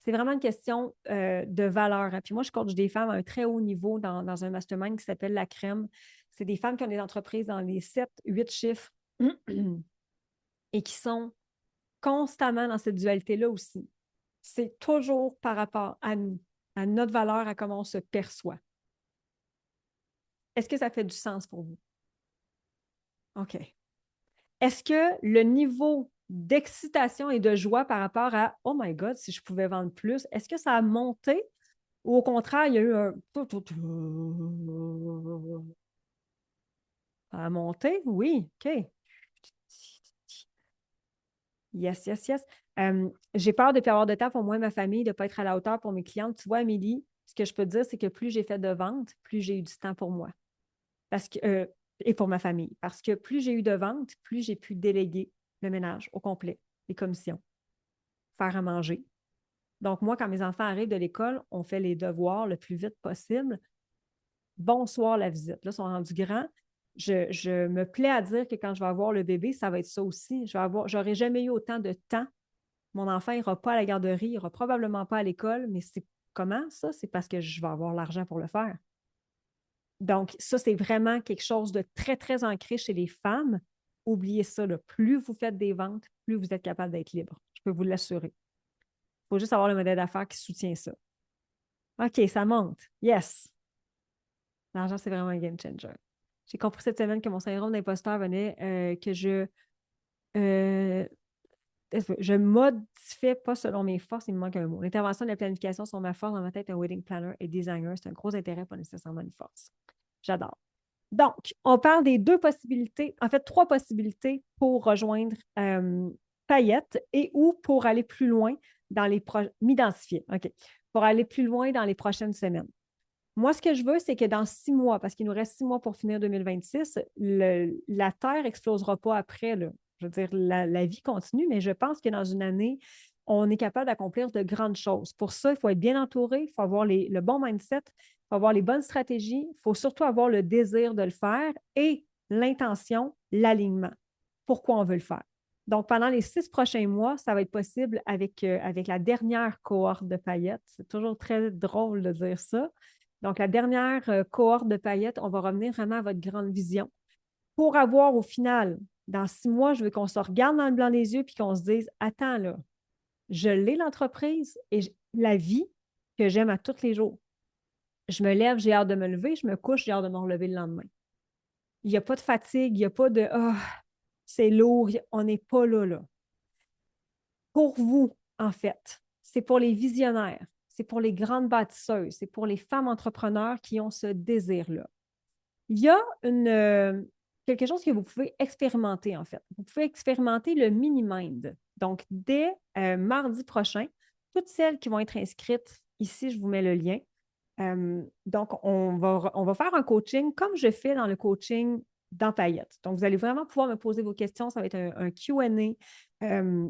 C'est vraiment une question de valeur. Puis moi, je coach des femmes à un très haut niveau dans un mastermind qui s'appelle La Crème. C'est des femmes qui ont des entreprises dans les 7, 8 chiffres et qui sont constamment dans cette dualité-là aussi. C'est toujours par rapport à nous, à notre valeur, à comment on se perçoit. Est-ce que ça fait du sens pour vous? OK. Est-ce que le niveau d'excitation et de joie par rapport à « Oh my God, si je pouvais vendre plus », est-ce que ça a monté ou au contraire, il y a eu un... Ça a monté? Oui, OK. Yes, yes, yes. J'ai peur de ne plus avoir de temps pour moi et ma famille, de ne pas être à la hauteur pour mes clientes. Tu vois, Amélie, ce que je peux te dire, c'est que plus j'ai fait de ventes, plus j'ai eu du temps pour moi. Et pour ma famille. Parce que plus j'ai eu de ventes, plus j'ai pu déléguer le ménage au complet, les commissions, faire à manger. Donc, moi, quand mes enfants arrivent de l'école, on fait les devoirs le plus vite possible. Bonsoir la visite. Là, ils sont rendus grands. Je me plais à dire que quand je vais avoir le bébé, ça va être ça aussi. J'aurais jamais eu autant de temps. Mon enfant n'ira pas à la garderie, il n'ira probablement pas à l'école, mais c'est comment ça? C'est parce que je vais avoir l'argent pour le faire. Donc, ça, c'est vraiment quelque chose de très, très ancré chez les femmes. Oubliez ça, là. Plus vous faites des ventes, plus vous êtes capable d'être libre. Je peux vous l'assurer. Il faut juste avoir le modèle d'affaires qui soutient ça. OK, ça monte. Yes. L'argent, c'est vraiment un game changer. J'ai compris cette semaine que mon syndrome d'imposteur venait que je modifiais pas selon mes forces, il me manque un mot. L'intervention de la planification sur ma force dans ma tête, un wedding planner et designer, c'est un gros intérêt, pas nécessairement une force. J'adore. Donc, on parle des 2 possibilités, en fait, 3 possibilités pour rejoindre Payette et ou pour aller plus loin dans m'identifier, OK, pour aller plus loin dans les prochaines semaines. Moi, ce que je veux, c'est que dans 6 mois, parce qu'il nous reste 6 mois pour finir 2026, la Terre n'explosera pas après, là. Je veux dire, la vie continue, mais je pense que dans une année, on est capable d'accomplir de grandes choses. Pour ça, il faut être bien entouré, il faut avoir le bon mindset, il faut avoir les bonnes stratégies, il faut surtout avoir le désir de le faire et l'intention, l'alignement. Pourquoi on veut le faire? Donc, pendant les 6 prochains mois, ça va être possible avec la dernière cohorte de Payette. C'est toujours très drôle de dire ça. Donc, la dernière cohorte de Payette, on va revenir vraiment à votre grande vision. Pour avoir au final, dans 6 mois, je veux qu'on se regarde dans le blanc des yeux et qu'on se dise, attends là, je l'ai l'entreprise et la vie que j'aime à tous les jours. Je me lève, j'ai hâte de me lever, je me couche, j'ai hâte de me relever le lendemain. Il n'y a pas de fatigue, il n'y a pas de c'est lourd, on n'est pas là. Pour vous, en fait, c'est pour les visionnaires, c'est pour les grandes bâtisseuses, c'est pour les femmes entrepreneurs qui ont ce désir-là. Il y a quelque chose que vous pouvez expérimenter, en fait. Vous pouvez expérimenter le mini-mind. Donc, dès mardi prochain, toutes celles qui vont être inscrites, ici, je vous mets le lien. Donc, on va faire un coaching comme je fais dans le coaching dans Payette. Donc, vous allez vraiment pouvoir me poser vos questions. Ça va être un Q&A.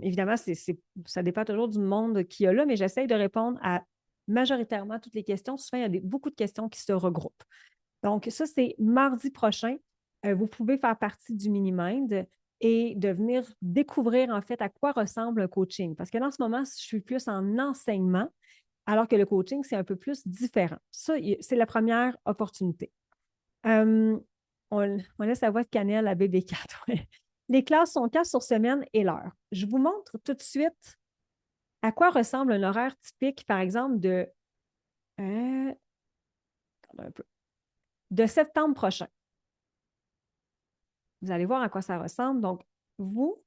Évidemment, ça dépend toujours du monde qu'il y a là, mais j'essaie de répondre à majoritairement toutes les questions. Souvent, il y a beaucoup de questions qui se regroupent. Donc, ça, c'est mardi prochain. Vous pouvez faire partie du Mini-Mind et de venir découvrir, en fait, à quoi ressemble un coaching. Parce que dans ce moment, je suis plus en enseignement, alors que le coaching, c'est un peu plus différent. Ça, c'est la première opportunité. On laisse la voix de cannelle à BB4. Ouais. Les classes sont 4 sur semaine et l'heure. Je vous montre tout de suite à quoi ressemble un horaire typique, par exemple, attendez un peu. De septembre prochain. Vous allez voir à quoi ça ressemble. Donc, vous,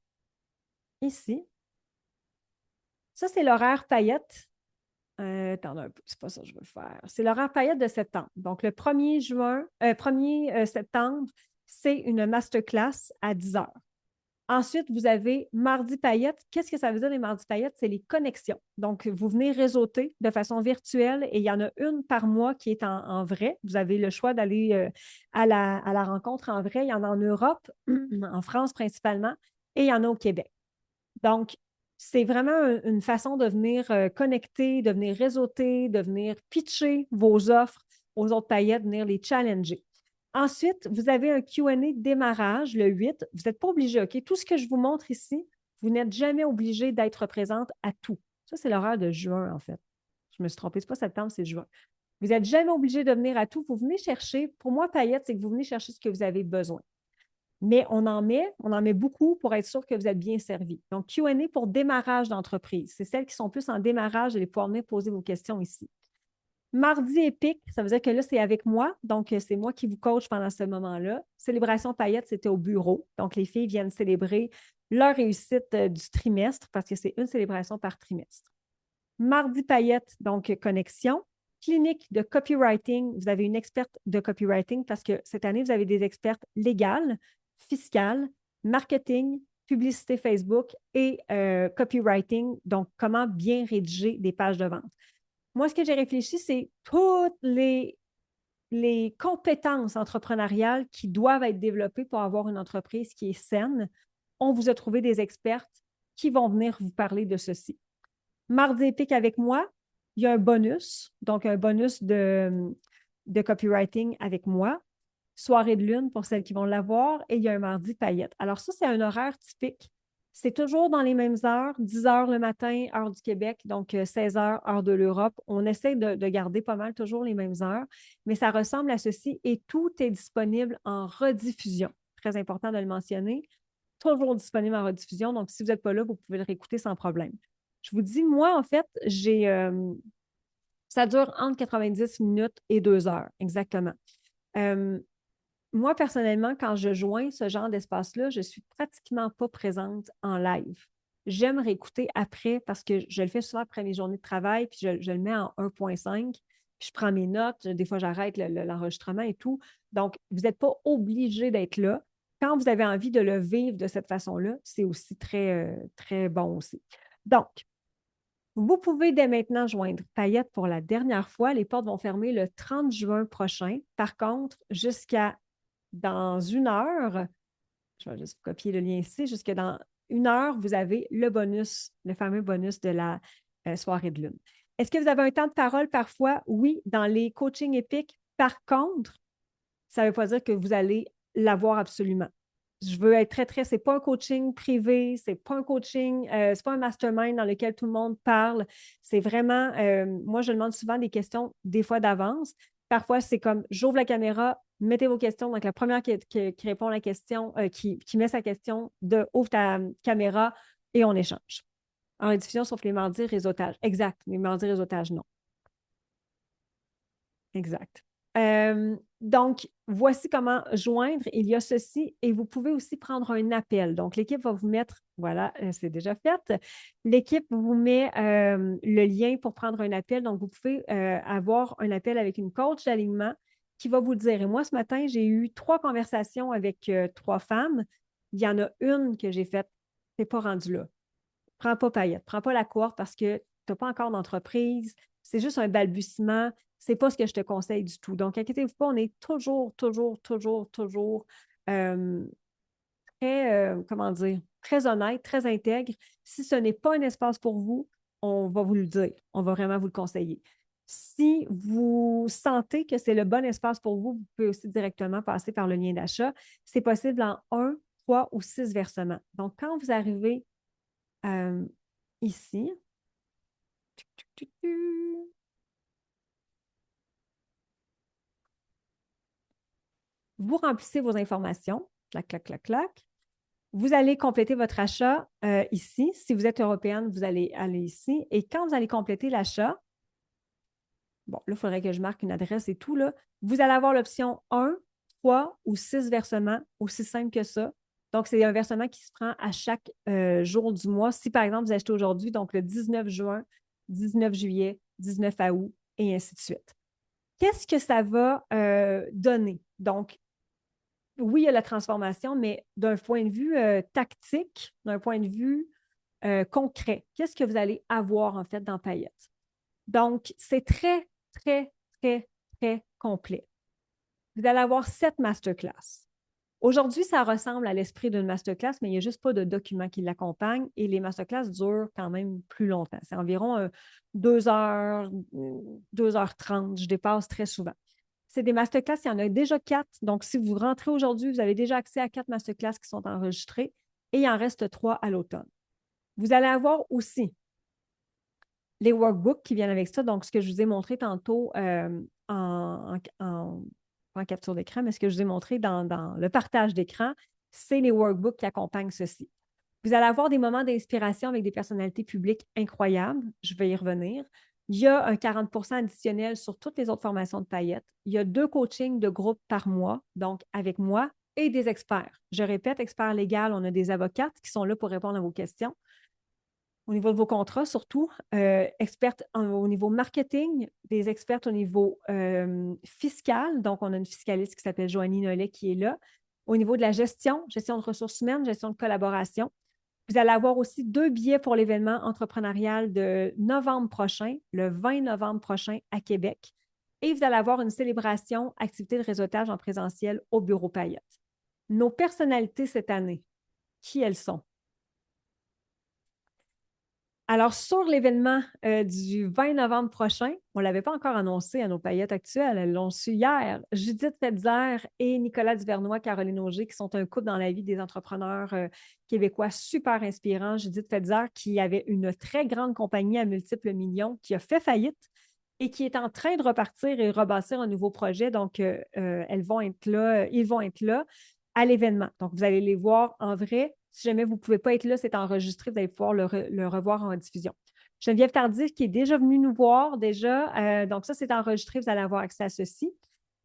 ici, ça, c'est l'horaire Payette. Attendez un peu, c'est pas ça que je veux faire. C'est l'horaire Payette de septembre. Donc, le 1er septembre, c'est une masterclass à 10 heures. Ensuite, vous avez mardi paillettes. Qu'est-ce que ça veut dire les mardis paillettes? C'est les connexions. Donc, vous venez réseauter de façon virtuelle et il y en a une par mois qui est en vrai. Vous avez le choix d'aller à la rencontre en vrai. Il y en a en Europe, en France principalement, et il y en a au Québec. Donc, c'est vraiment une façon de venir connecter, de venir réseauter, de venir pitcher vos offres aux autres paillettes, venir les challenger. Ensuite, vous avez un Q&A démarrage le 8. Vous n'êtes pas obligé, OK? Tout ce que je vous montre ici, vous n'êtes jamais obligé d'être présente à tout. Ça, c'est l'horaire de juin, en fait. Je me suis trompée, ce n'est pas septembre, c'est juin. Vous n'êtes jamais obligé de venir à tout. Vous venez chercher, pour moi, paillettes, c'est que vous venez chercher ce que vous avez besoin. Mais on en met beaucoup pour être sûr que vous êtes bien servi. Donc, Q&A pour démarrage d'entreprise. C'est celles qui sont plus en démarrage, vous allez pouvoir venir poser vos questions ici. Mardi épique, ça veut dire que là, c'est avec moi. Donc, c'est moi qui vous coach pendant ce moment-là. Célébration paillettes, c'était au bureau. Donc, les filles viennent célébrer leur réussite du trimestre parce que c'est une célébration par trimestre. Mardi paillettes, donc connexion. Clinique de copywriting, vous avez une experte de copywriting parce que cette année, vous avez des expertes légales, fiscales, marketing, publicité Facebook et copywriting. Donc, comment bien rédiger des pages de vente. Moi, ce que j'ai réfléchi, c'est toutes les compétences entrepreneuriales qui doivent être développées pour avoir une entreprise qui est saine. On vous a trouvé des expertes qui vont venir vous parler de ceci. Mardi épique avec moi, il y a un bonus, donc un bonus de copywriting avec moi. Soirée de lune pour celles qui vont l'avoir et il y a un mardi paillette. Alors ça, c'est un horaire typique. C'est toujours dans les mêmes heures, 10 heures le matin, heure du Québec, donc 16 heures, heure de l'Europe. On essaie de garder pas mal toujours les mêmes heures, mais ça ressemble à ceci et tout est disponible en rediffusion. Très important de le mentionner. Toujours disponible en rediffusion, donc si vous n'êtes pas là, vous pouvez le réécouter sans problème. Je vous dis, moi, en fait, ça dure entre 90 minutes et 2 heures, exactement. Moi, personnellement, quand je joins ce genre d'espace-là, je ne suis pratiquement pas présente en live. J'aime réécouter après parce que je le fais souvent après mes journées de travail, puis je le mets en 1.5, puis je prends mes notes, des fois j'arrête l'enregistrement et tout. Donc, vous n'êtes pas obligé d'être là. Quand vous avez envie de le vivre de cette façon-là, c'est aussi très, très bon aussi. Donc, vous pouvez dès maintenant joindre Paillettes pour la dernière fois. Les portes vont fermer le 30 juin prochain. Par contre, jusqu'à dans 1 heure, je vais juste copier le lien ici, jusque dans 1 heure, vous avez le bonus, le fameux bonus de la soirée de lune. Est-ce que vous avez un temps de parole parfois? Oui, dans les coachings épiques. Par contre, ça ne veut pas dire que vous allez l'avoir absolument. Je veux être très, très, c'est pas un coaching privé, c'est pas un coaching, c'est pas un mastermind dans lequel tout le monde parle. C'est vraiment, moi, je demande souvent des questions, des fois d'avance. Parfois, c'est comme, j'ouvre la caméra, mettez vos questions. Donc, la première qui répond à la question, qui met sa question, ouvre ta caméra et on échange. En rediffusion, sauf les mardis réseautage. Exact. Les mardis réseautage, non. Exact. Donc, voici comment joindre. Il y a ceci et vous pouvez aussi prendre un appel. Donc, l'équipe va vous mettre, voilà, c'est déjà fait. L'équipe vous met le lien pour prendre un appel. Donc, vous pouvez avoir un appel avec une coach d'alignement qui va vous dire. Et moi, ce matin, j'ai eu 3 conversations avec 3 femmes. Il y en a une que j'ai faite, c'est pas rendu là. Prends pas Paillette, prends pas la cohorte parce que tu n'as pas encore d'entreprise. C'est juste un balbutiement. Ce n'est pas ce que je te conseille du tout. Donc, inquiétez-vous pas, on est toujours très, comment dire, très honnête, très intègre. Si ce n'est pas un espace pour vous, on va vous le dire. On va vraiment vous le conseiller. Si vous sentez que c'est le bon espace pour vous, vous pouvez aussi directement passer par le lien d'achat. C'est possible en 1, 3 ou 6 versements. Donc, quand vous arrivez ici, vous remplissez vos informations. Clac, clac, clac, clac. Vous allez compléter votre achat ici. Si vous êtes européenne, vous allez aller ici. Et quand vous allez compléter l'achat, bon, là, il faudrait que je marque une adresse et tout, là. Vous allez avoir l'option 1, 3 ou 6 versements, aussi simple que ça. Donc, c'est un versement qui se prend à chaque jour du mois. Si, par exemple, vous achetez aujourd'hui, donc le 19 juin, 19 juillet, 19 août, et ainsi de suite. Qu'est-ce que ça va donner? Donc, oui, il y a la transformation, mais d'un point de vue tactique, d'un point de vue concret, qu'est-ce que vous allez avoir en fait dans Paillettes? Donc, c'est très, très, très, très complet. Vous allez avoir 7 masterclass. Aujourd'hui, ça ressemble à l'esprit d'une masterclass, mais il n'y a juste pas de document qui l'accompagne et les masterclass durent quand même plus longtemps. C'est environ 2 heures, 2h30. Je dépasse très souvent. C'est des masterclass, il y en a déjà 4. Donc, si vous rentrez aujourd'hui, vous avez déjà accès à 4 masterclass qui sont enregistrés et il en reste 3 à l'automne. Vous allez avoir aussi les workbooks qui viennent avec ça. Donc, ce que je vous ai montré tantôt en capture d'écran, mais ce que je vous ai montré dans le partage d'écran, c'est les workbooks qui accompagnent ceci. Vous allez avoir des moments d'inspiration avec des personnalités publiques incroyables. Je vais y revenir. Il y a un 40 additionnel sur toutes les autres formations de Paillettes. Il y a 2 coachings de groupe par mois, donc avec moi et des experts. Je répète, experts légaux, on a des avocates qui sont là pour répondre à vos questions. Au niveau de vos contrats, surtout, expertes au niveau marketing, des expertes au niveau fiscal. Donc, on a une fiscaliste qui s'appelle Joanie Nollet qui est là. Au niveau de la gestion de ressources humaines, gestion de collaboration. Vous allez avoir aussi 2 billets pour l'événement entrepreneurial de novembre prochain, le 20 novembre prochain à Québec. Et vous allez avoir une célébration, activité de réseautage en présentiel au Bureau Paillettes. Nos personnalités cette année, qui elles sont? Alors, sur l'événement du 20 novembre prochain, on ne l'avait pas encore annoncé à nos paillettes actuelles, elles l'ont su hier. Judith Fetzer et Nicolas Duvernois, Caroline Auger, qui sont un couple dans la vie des entrepreneurs québécois super inspirants. Judith Fetzer, qui avait une très grande compagnie à multiples millions, qui a fait faillite et qui est en train de repartir et rebâtir un nouveau projet. Donc, ils vont être là à l'événement. Donc, vous allez les voir en vrai. Si jamais vous ne pouvez pas être là, c'est enregistré, vous allez pouvoir le revoir en diffusion. Geneviève Tardif, qui est déjà venue nous voir, déjà. Donc, ça, c'est enregistré, vous allez avoir accès à ceci.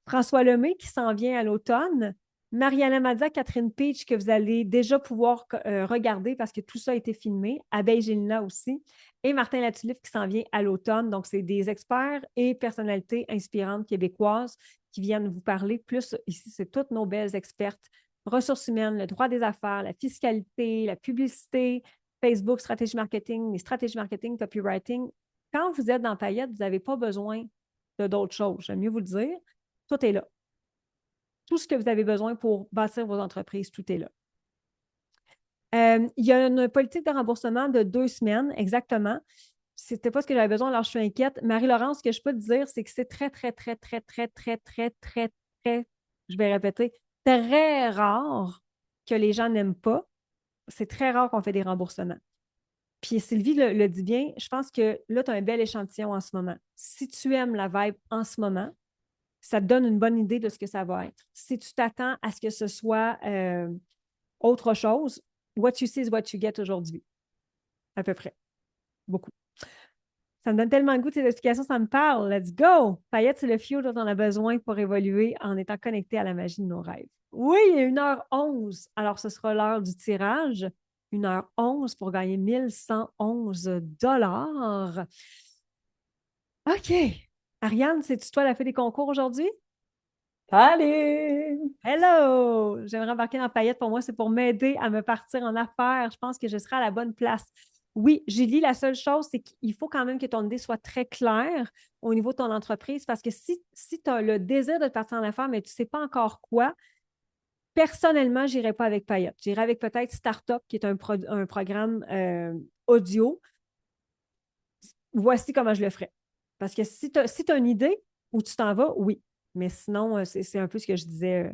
François Lemay, qui s'en vient à l'automne. Mariana Mazza, Catherine Peach, que vous allez déjà pouvoir regarder parce que tout ça a été filmé. Abeille Gélina aussi. Et Martin Latulippe, qui s'en vient à l'automne. Donc, c'est des experts et personnalités inspirantes québécoises qui viennent vous parler. Plus, ici, c'est toutes nos belles expertes. Ressources humaines, le droit des affaires, la fiscalité, la publicité, Facebook, stratégie marketing, les stratégies marketing, copywriting. Quand vous êtes dans Paillettes, vous n'avez pas besoin de d'autres choses. J'aime mieux vous le dire. Tout est là. Tout ce que vous avez besoin pour bâtir vos entreprises, tout est là. Il y a une politique de remboursement de 2 semaines, exactement. Ce n'était pas ce que j'avais besoin, alors je suis inquiète. Marie-Laurence, ce que je peux te dire, c'est que c'est très, très, très, très, très, très, très, très, très, je vais répéter, très rare que les gens n'aiment pas. C'est très rare qu'on fait des remboursements. Puis Sylvie le dit bien, je pense que là, tu as un bel échantillon en ce moment. Si tu aimes la vibe en ce moment, ça te donne une bonne idée de ce que ça va être. Si tu t'attends à ce que ce soit autre chose, what you see is what you get aujourd'hui. À peu près. Beaucoup. Ça me donne tellement le goût de ces explications, ça me parle. Let's go! Paillettes, c'est le fuel dont on a besoin pour évoluer en étant connecté à la magie de nos rêves. Oui, il est 1h11. Alors, ce sera l'heure du tirage. 1h11 pour gagner 1111 $. OK. Ariane, c'est-tu toi la fée des concours aujourd'hui? Salut! Hello! J'aimerais embarquer dans Paillettes. Pour moi, c'est pour m'aider à me partir en affaires. Je pense que je serai à la bonne place. Oui, Julie, la seule chose, c'est qu'il faut quand même que ton idée soit très claire au niveau de ton entreprise parce que si tu as le désir de partir en affaires, mais tu ne sais pas encore quoi, personnellement, je n'irai pas avec Paillettes. J'irai avec peut-être Startup, qui est un programme audio. Voici comment je le ferai. Parce que si tu as une idée où tu t'en vas, oui. Mais sinon, c'est un peu ce que je disais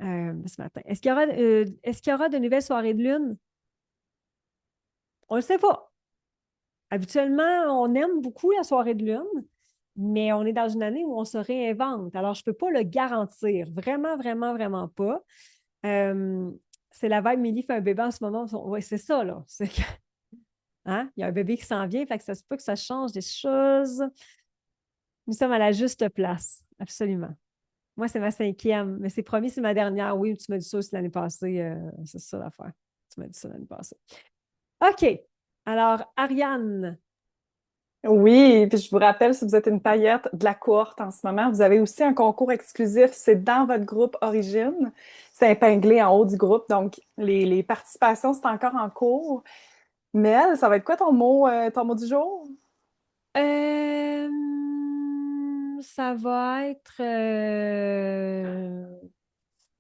ce matin. Est-ce qu'il y aura de nouvelles soirées de lune? On ne le sait pas. Habituellement, on aime beaucoup la soirée de lune, mais on est dans une année où on se réinvente. Alors, je ne peux pas le garantir. Vraiment, vraiment, vraiment pas. C'est la vibe Milly fait un bébé en ce moment. Oui, c'est ça, là. C'est que, hein? Il y a un bébé qui s'en vient, fait que ça se peut que ça change des choses. Nous sommes à la juste place. Absolument. Moi, c'est ma 5e, mais c'est promis, c'est ma dernière. Oui, tu m'as dit ça aussi l'année passée. C'est ça l'affaire. Tu m'as dit ça l'année passée. OK. Alors, Ariane, Oui, puis je vous rappelle, si vous êtes une paillette de la cohorte en ce moment, vous avez aussi un concours exclusif. C'est dans votre groupe Origine. C'est épinglé en haut du groupe. Donc, les participations, c'est encore en cours. Mel, ça va être quoi ton mot du jour? Euh, Ça va être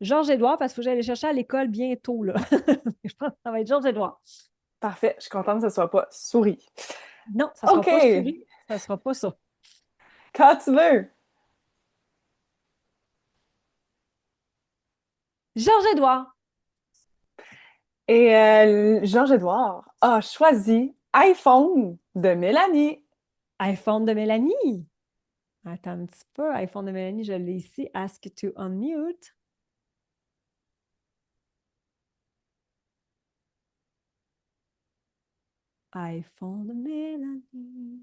Georges-Édouard, parce qu'il faut que j'aille le chercher à l'école bientôt, là. Je pense que ça va être Georges-Édouard. Parfait, je suis contente que ce soit pas souris. Non, ça ne sera OK, pas souris, ça ne sera pas ça. quand tu veux. Georges-Édouard, Et Georges-Édouard a choisi iPhone de Mélanie. iPhone de Mélanie. Attends un petit peu, iPhone de Mélanie, je l'ai ici. Ask to unmute. iPhone de Mélanie.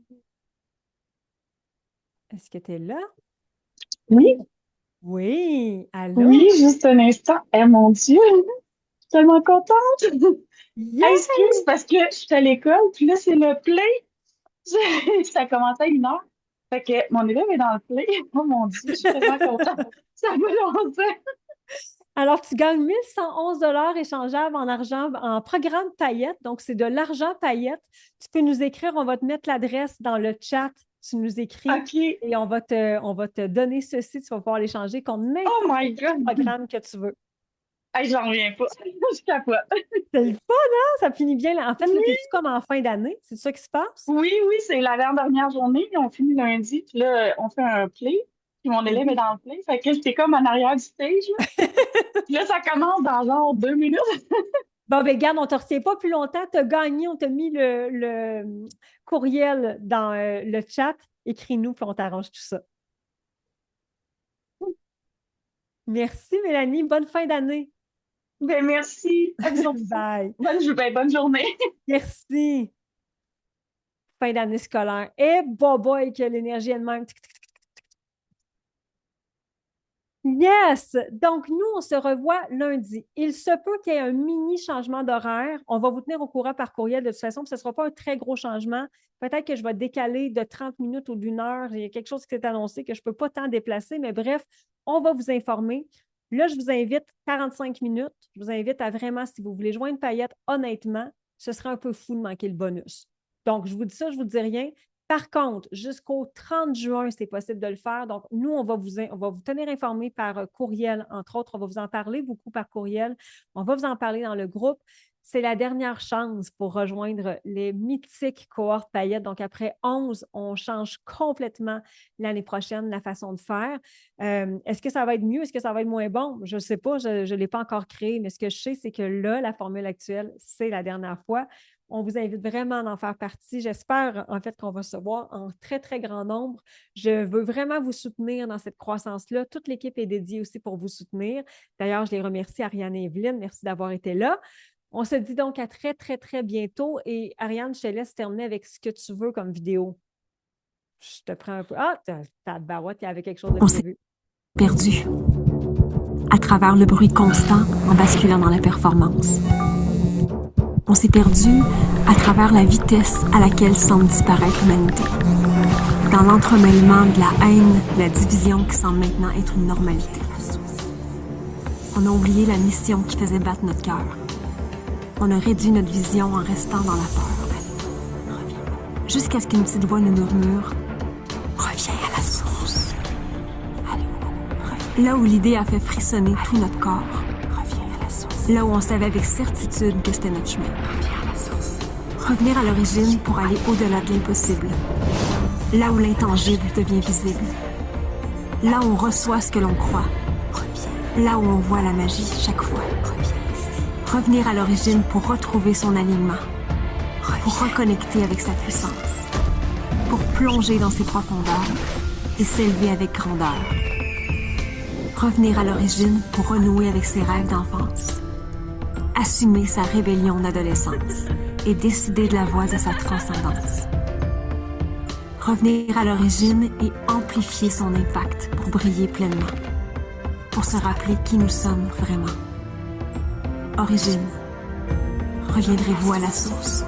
Est-ce que tu es là? Oui, Oui, allô? oui, juste un instant. Eh mon Dieu, je suis tellement contente. Yeah! Excuse parce que je suis à l'école, puis là, c'est le play. Ça commence à 1 heure. Fait que mon élève est dans le play. Oh mon Dieu, je suis tellement contente. Ça va longtemps. Alors, tu gagnes 1 111 $ échangeables en argent, en programme paillette. Donc, c'est de l'argent paillette. Tu peux nous écrire, on va te mettre l'adresse dans le chat. Tu nous écris OK. et on va te donner ceci. Tu vas pouvoir l'échanger contre Oh n'importe my quel God. programme que tu veux. Hey, j'en reviens pas. Je capote. C'est le fun, hein? Ça finit bien. En fait, là, Oui, t'es-tu comme en fin d'année? C'est ça qui se passe? oui, oui, c'est l'avant-dernière journée. On finit lundi, puis là, on fait un play. Puis mon élève est Oui. dans le play. Fait que j'étais comme en arrière du stage, là. Puis là, ça commence dans genre 2 minutes. Bon, ben, garde, on ne te retient pas plus longtemps. Tu as gagné, on t'a mis le courriel dans le chat. Écris-nous, puis on t'arrange tout ça. Merci, Mélanie. Bonne fin d'année. Ben, merci. À vous autres. Bye. Bonne journée. Merci. Fin d'année scolaire. Et boy, que l'énergie est de même. Tic, tic, tic. Yes! Donc, nous, on se revoit lundi. Il se peut qu'il y ait un mini changement d'horaire. On va vous tenir au courant par courriel de toute façon, puis ce ne sera pas un très gros changement. Peut-être que je vais décaler de 30 minutes ou d'1 heure. Il y a quelque chose qui s'est annoncé que je ne peux pas tant déplacer, mais bref, on va vous informer. Là, je vous invite 45 minutes. Je vous invite à vraiment, si vous voulez joindre Paillette, honnêtement, ce serait un peu fou de manquer le bonus. Donc, je vous dis ça, je ne vous dis rien. Par contre, jusqu'au 30 juin, c'est possible de le faire. Donc, nous, on va vous tenir informés par courriel, entre autres. On va vous en parler beaucoup par courriel. On va vous en parler dans le groupe. C'est la dernière chance pour rejoindre les mythiques cohortes paillettes. Donc, après 11, on change complètement l'année prochaine la façon de faire. Est-ce que ça va être mieux? Est-ce que ça va être moins bon? Je ne sais pas. Je ne l'ai pas encore créé. Mais ce que je sais, c'est que là, la formule actuelle, c'est la dernière fois. On vous invite vraiment à en faire partie. J'espère, en fait, qu'on va se voir en très, très grand nombre. Je veux vraiment vous soutenir dans cette croissance-là. Toute l'équipe est dédiée aussi pour vous soutenir. D'ailleurs, je les remercie, Ariane et Evelyne. Merci d'avoir été là. On se dit donc à très, très, très bientôt. Et Ariane, je te laisse terminer avec ce que tu veux comme vidéo. Je te prends un peu. Ah, t'as de barouette, il y avait quelque chose de prévu. Perdu à travers le bruit constant en basculant dans la performance. On s'est perdu à travers la vitesse à laquelle semble disparaître l'humanité. Dans l'entremêlement de la haine, de la division qui semble maintenant être une normalité. On a oublié la mission qui faisait battre notre cœur. On a réduit notre vision en restant dans la peur. Jusqu'à ce qu'une petite voix nous murmure « Reviens à la source ». Là où l'idée a fait frissonner tout notre corps. Là où on savait avec certitude que c'était notre chemin. Revenir à l'origine pour aller au-delà de l'impossible. Là où l'intangible devient visible. Là où on reçoit ce que l'on croit. Là où on voit la magie chaque fois. Revenir à l'origine pour retrouver son alignement. Pour reconnecter avec sa puissance. Pour plonger dans ses profondeurs et s'élever avec grandeur. Revenir à l'origine pour renouer avec ses rêves d'enfance. Assumer sa rébellion d'adolescence et décider de la voie de sa transcendance. Revenir à l'origine et amplifier son impact pour briller pleinement. Pour se rappeler qui nous sommes vraiment. Origine, reviendrez-vous à la source?